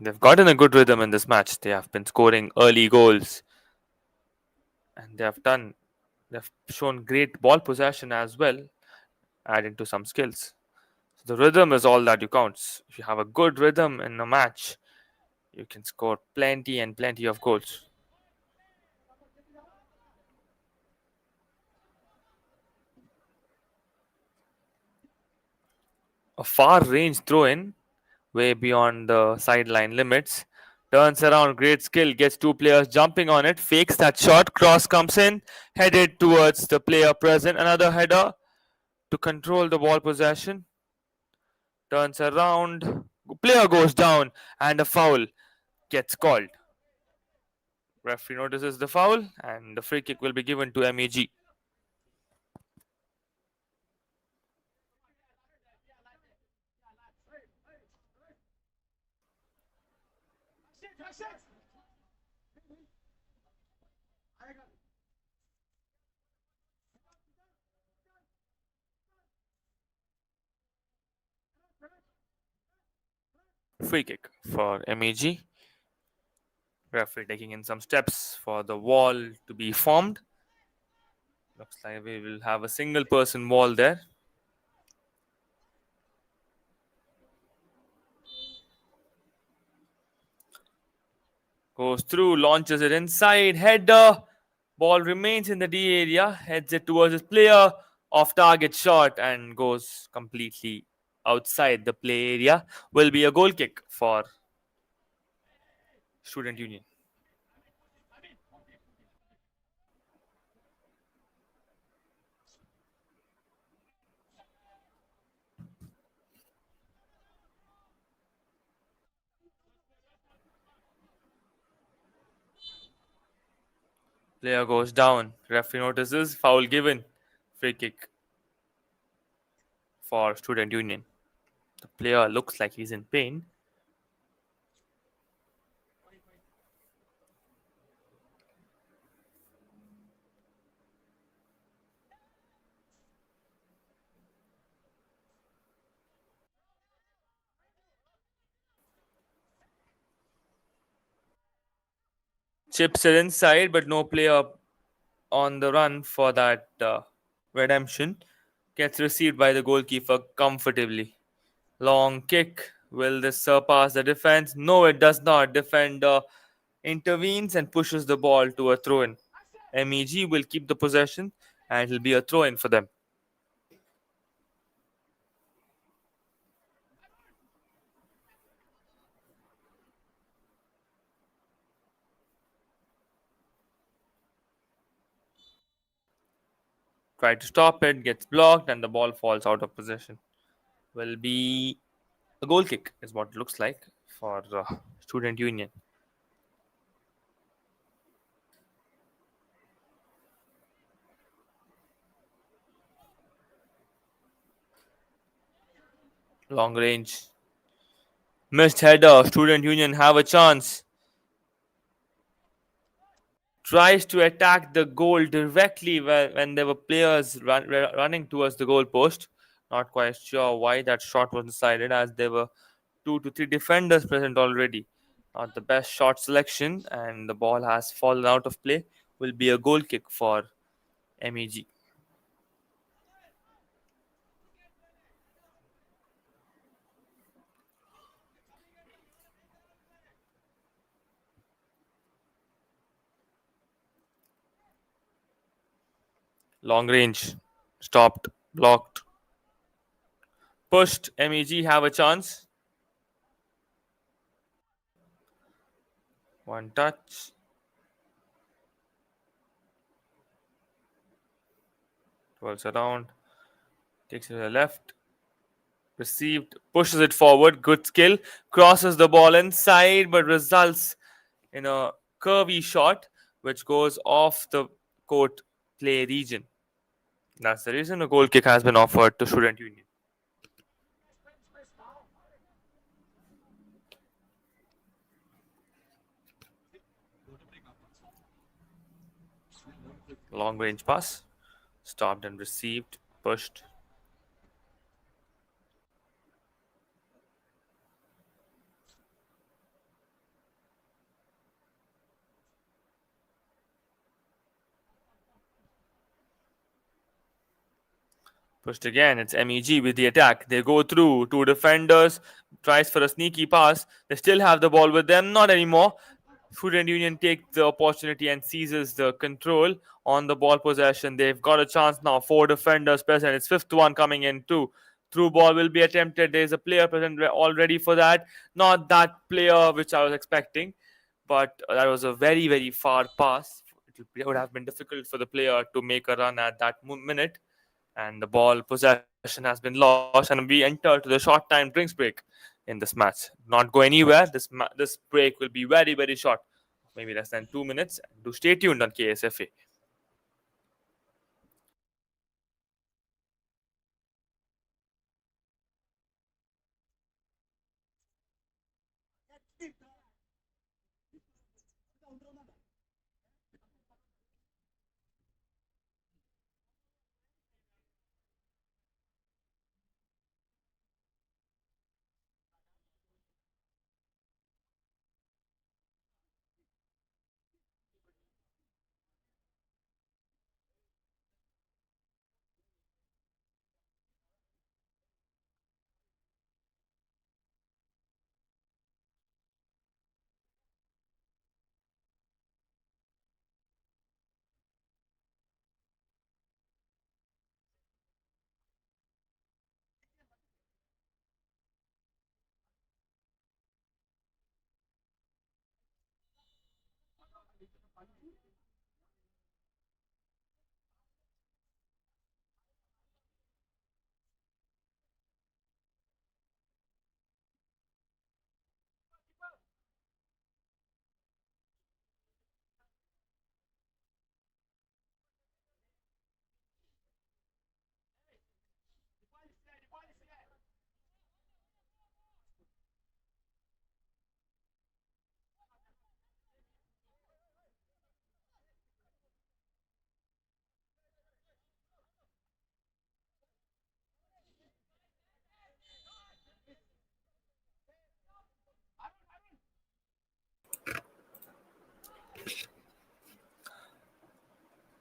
They've gotten a good rhythm in this match. They have been scoring early goals. And they've shown great ball possession as well, adding to some skills. So the rhythm is all that you counts. If you have a good rhythm in a match, you can score plenty and plenty of goals. A far range throw in, way beyond the sideline limits. Turns around, great skill, gets two players jumping on it, fakes that shot, cross comes in, headed towards the player present. Another header to control the ball possession. Turns around, player goes down, and a foul gets called. Referee notices the foul, and the free kick will be given to MEG. Free kick for MEG. Referee taking in some steps for the wall to be formed. Looks like we will have a single person wall there. Goes through, launches it inside, header. Ball remains in the D area, heads it towards his player, off target shot, and goes completely outside the play area. Will be a goal kick for Student Union. Player goes down. Referee notices foul given. Free kick for Student Union. The player looks like he's in pain. Chips it inside, but no player on the run for that redemption. Gets received by the goalkeeper comfortably. Long kick. Will this surpass the defense? No, it does not. Defender intervenes and pushes the ball to a throw in. MEG will keep the possession and it'll be a throw in for them. Try to stop it, gets blocked, and the ball falls out of possession. Will be a goal kick, is what it looks like for Student Union. Long range. Missed header. Student Union have a chance. Tries to attack the goal directly when there were players running towards the goal post. Not quite sure why that shot was decided, as there were 2 to 3 defenders present already. Not the best shot selection, and the ball has fallen out of play. will be a goal kick for MEG. Long range, stopped, blocked, pushed. MEG have a chance. One touch, twirls around, takes it to the left, received, pushes it forward. Good skill, crosses the ball inside, but results in a curvy shot which goes off the court play region. That's the reason a goal kick has been offered to Student Union. Long range pass, stopped and received, pushed. Pushed again. It's MEG with the attack. They go through. Two defenders. Tries for a sneaky pass. They still have the ball with them. Not anymore. Student Union take the opportunity and seizes the control on the ball possession. They've got a chance now. Four defenders present. It's fifth one coming in too. Through ball will be attempted. There's a player present already for that. Not that player which I was expecting, but that was a very, very far pass. It would have been difficult for the player to make a run at that minute, and the ball possession has been lost, and we enter to the short time drinks break in this match. Not go anywhere. This break will be very, very short, maybe less than 2 minutes. Do stay tuned on KSFA.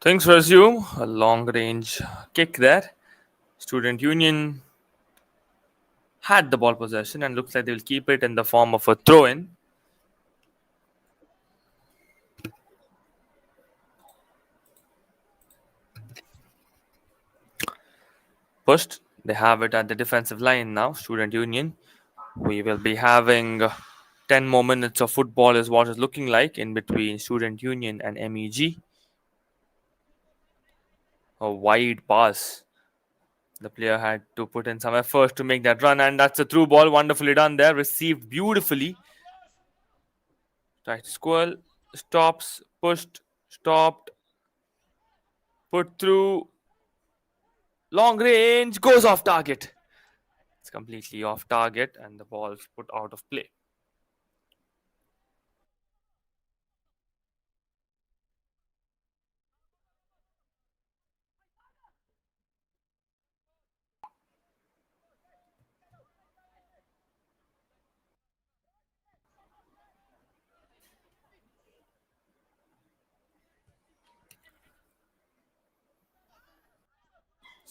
Things resume. A long range kick there. Student Union had the ball possession and looks like they will keep it in the form of a throw in. Pushed. They have it at the defensive line now. Student Union. We will be having 10 more minutes of football, is what it's looking like in between Student Union and MEG. A wide pass. The player had to put in some effort to make that run, and that's a through ball. Wonderfully done there. Received beautifully. Tight squirrel. Stops. Pushed. Stopped. Put through. Long range. Goes off target. It's completely off target, and the ball's put out of play.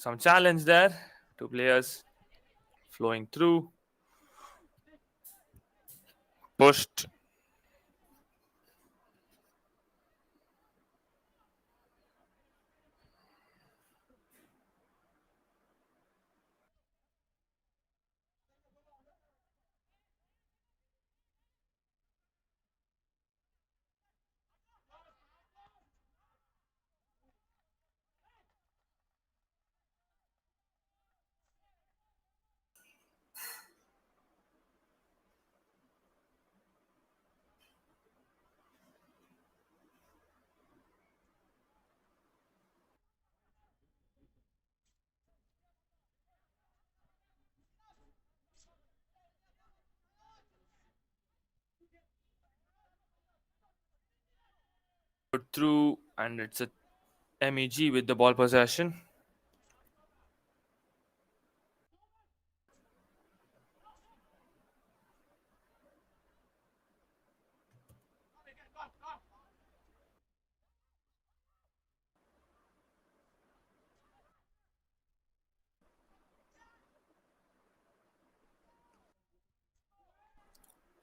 Some challenge there. Two players flowing through, pushed. Put through, and it's a MEG with the ball possession.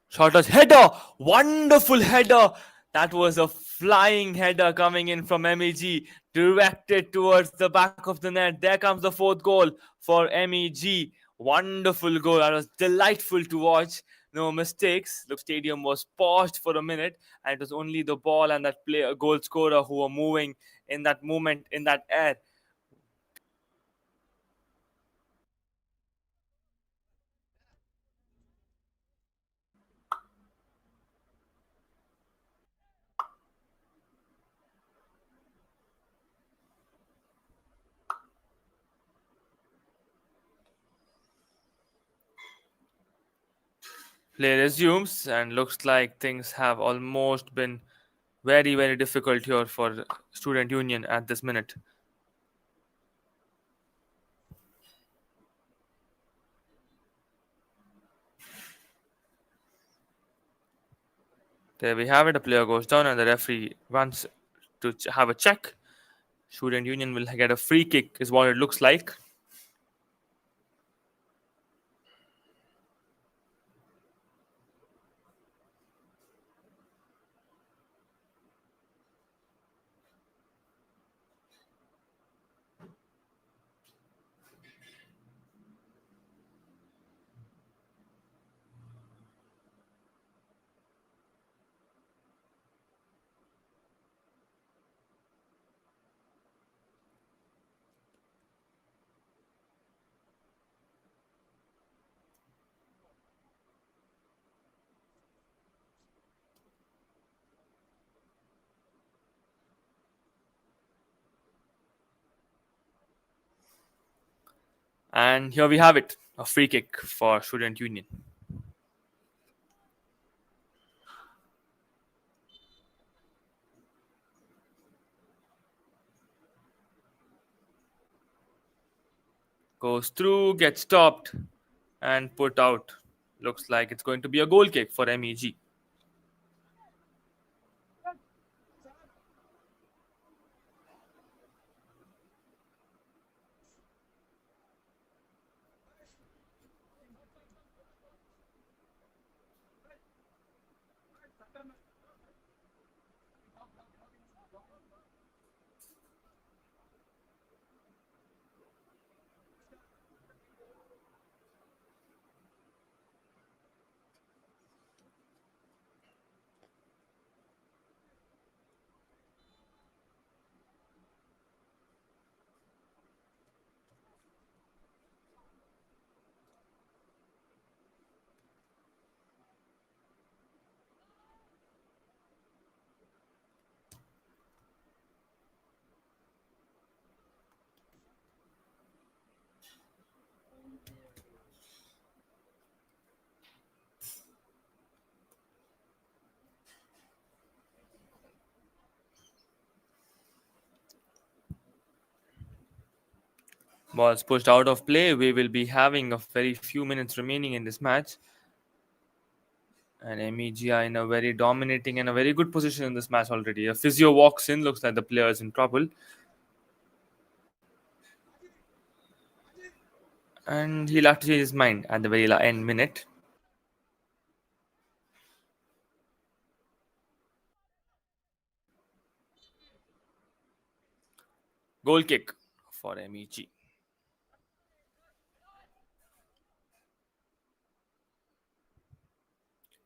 Shorter's header, wonderful header. That was a flying header coming in from MEG, directed towards the back of the net. There comes the fourth goal for MEG. Wonderful goal. That was delightful to watch. No mistakes. The stadium was paused for a minute, and it was only the ball and that player, goal scorer, who were moving in that moment, in that air. Play resumes, and looks like things have almost been very, very difficult here for Student Union at this minute. There we have it. A player goes down, and the referee wants to have a check. Student Union will get a free kick, is what it looks like. And here we have it, a free kick for Student Union. Goes through, gets stopped, and put out. Looks like it's going to be a goal kick for MEG. Ball's pushed out of play. We will be having a very few minutes remaining in this match. And MEG are in a very dominating and a very good position in this match already. A physio walks in, looks like the player is in trouble. and he'll have to change his mind at the very end minute. Goal kick for MEG.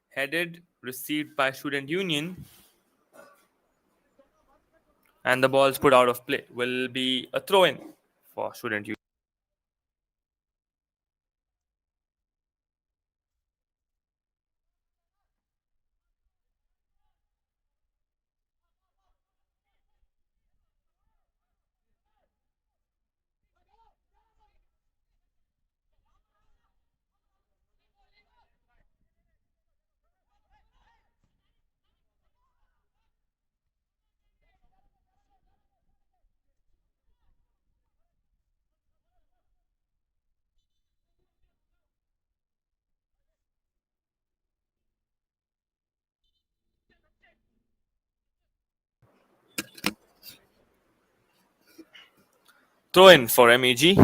Headed, received by Student Union, and the ball's put out of play. Will be a throw in for Student Union. Throw in for MEG.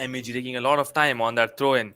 MEG taking a lot of time on that throw in.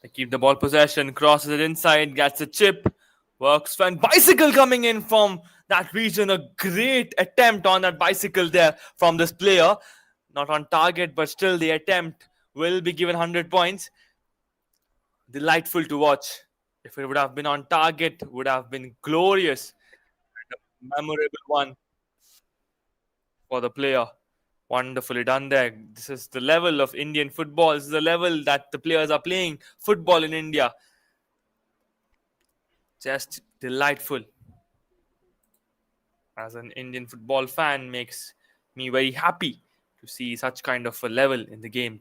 They keep the ball possession, crosses it inside, gets a chip, works fine. Bicycle coming in from that region. A great attempt on that bicycle there from this player. Not on target, but still the attempt will be given 100 points. Delightful to watch. If it would have been on target, would have been glorious. And a memorable one for the player. Wonderfully done there. This is the level of Indian football. This is the level that the players are playing football in India. Just delightful. As an Indian football fan, makes me very happy to see such kind of a level in the game.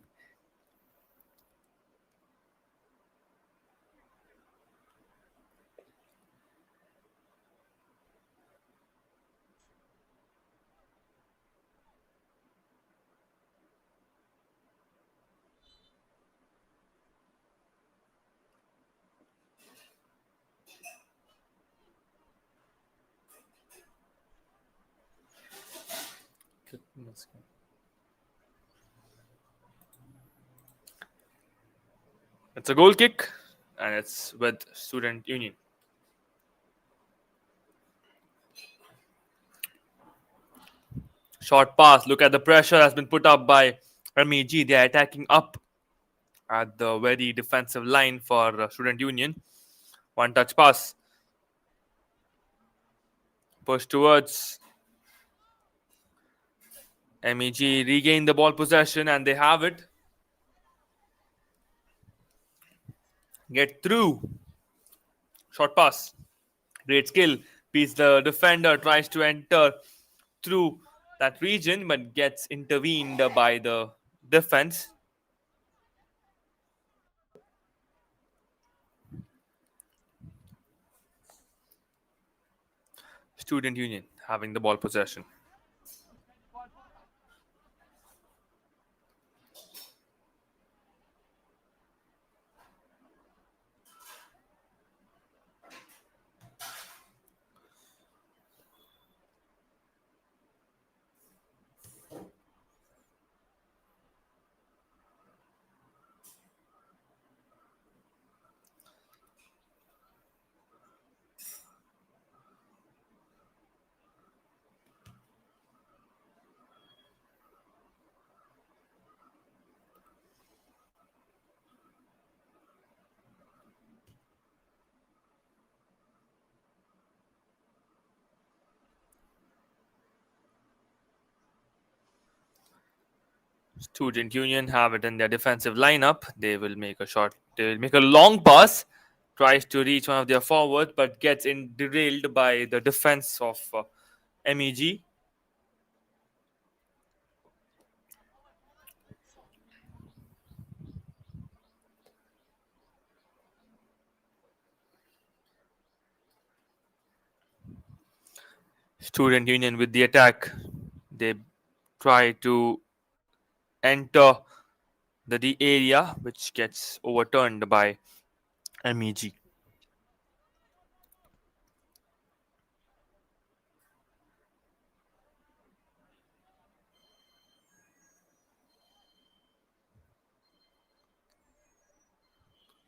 It's a goal kick, and it's with Student Union. Short pass. Look at the pressure has been put up by MEG. They are attacking up at the very defensive line for Student Union. One touch pass. Push towards MEG. Regain the ball possession, and they have it. Get through. Short pass. Great skill. Piece the defender tries to enter through that region but gets intervened by the defense. Student Union having the ball possession. Student Union have it in their defensive lineup. They will make a shot. They will make a long pass. Tries to reach one of their forwards, but gets derailed by the defense of MEG. Student Union with the attack. They try to enter the D area, which gets overturned by MEG.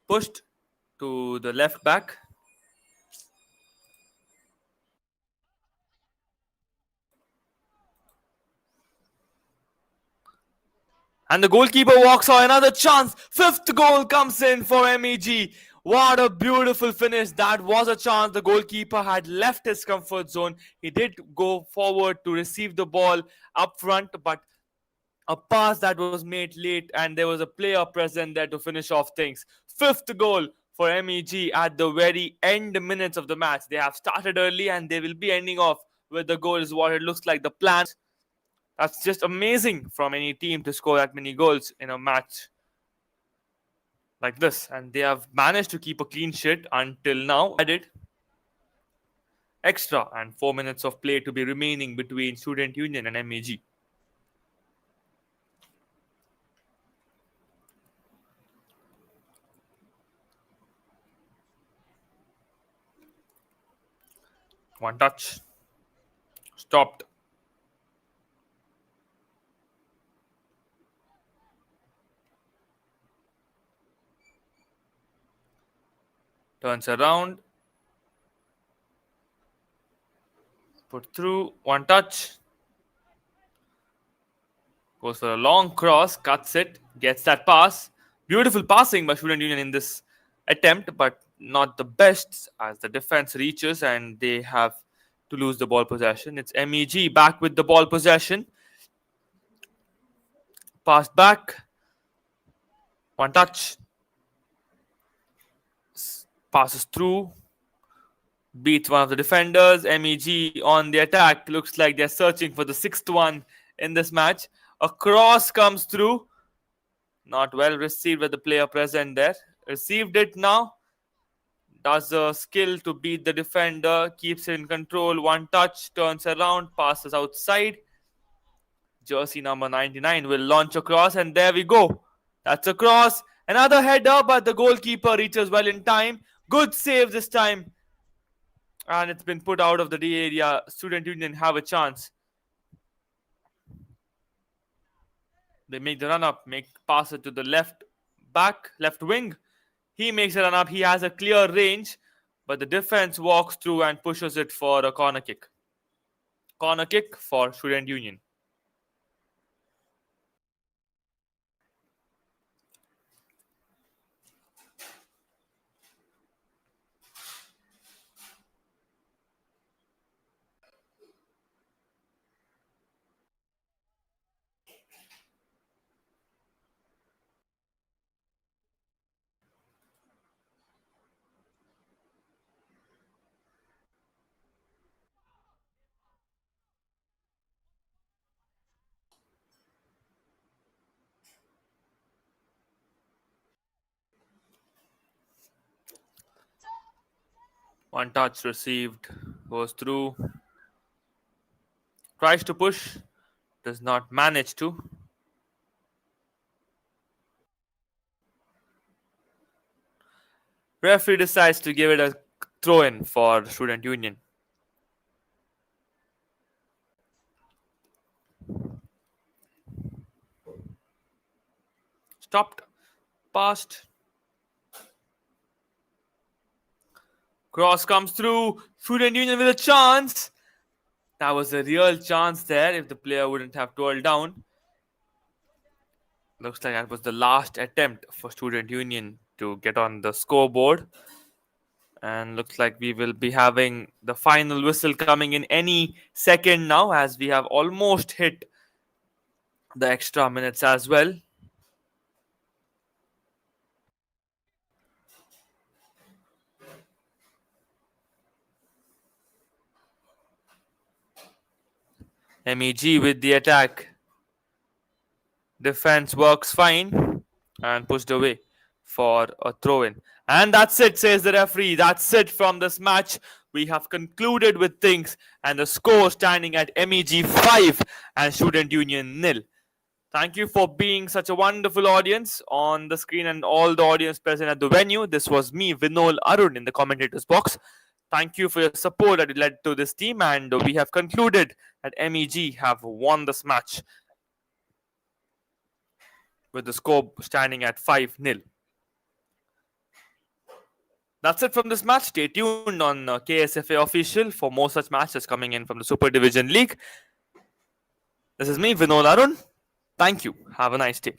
Pushed to the left back. And the goalkeeper walks out. Another chance. Fifth goal comes in for MEG. What a beautiful finish. That was a chance. The goalkeeper had left his comfort zone. He did go forward to receive the ball up front, but a pass that was made late, and there was a player present there to finish off things. Fifth goal for MEG at the very end minutes of the match. They have started early and they will be ending off with the goal, is what it looks like. The plan. That's just amazing from any team to score that many goals in a match like this. And they have managed to keep a clean sheet until now. Added extra and 4 minutes of play to be remaining between Student Union and MEG. One touch. Stopped. Turns around. Put through. One touch. Goes for a long cross. Cuts it. Gets that pass. Beautiful passing by Student Union in this attempt, but not the best as the defense reaches and they have to lose the ball possession. It's MEG back with the ball possession. Passed back. One touch. Passes through. Beats one of the defenders. MEG on the attack. Looks like they're searching for the sixth one in this match. A cross comes through. Not well received with the player present there. Received it now. Does a skill to beat the defender. Keeps it in control. One touch. Turns around. Passes outside. Jersey number 99 will launch a cross, and there we go. That's a cross. Another header, but the goalkeeper reaches well in time. Good save this time. And it's been put out of the D area. Student Union have a chance. They make the run up, pass it to the left back, left wing. He makes a run up. He has a clear range, but the defense walks through and pushes it for a corner kick. Corner kick for Student Union. One touch received, goes through, tries to push, does not manage to. Referee decides to give it a throw in for Student Union. Stopped, passed. Cross comes through. Student Union with a chance. That was a real chance there if the player wouldn't have twirled down. Looks like that was the last attempt for Student Union to get on the scoreboard. And looks like we will be having the final whistle coming in any second now, as we have almost hit the extra minutes as well. MEG with the attack. Defense works fine and pushed away for a throw in. And that's it, says the referee. That's it from this match. We have concluded with things, and the score standing at MEG 5 and Student Union nil. Thank you for being such a wonderful audience on the screen and all the audience present at the venue. This was me, Vinol Arun, in the commentators box. Thank you for your support that led to this team, and we have concluded that MEG have won this match with the score standing at 5-0. That's it from this match. Stay tuned on KSFA Official for more such matches coming in from the Super Division League. This is me, Vinod Arun. Thank you. Have a nice day.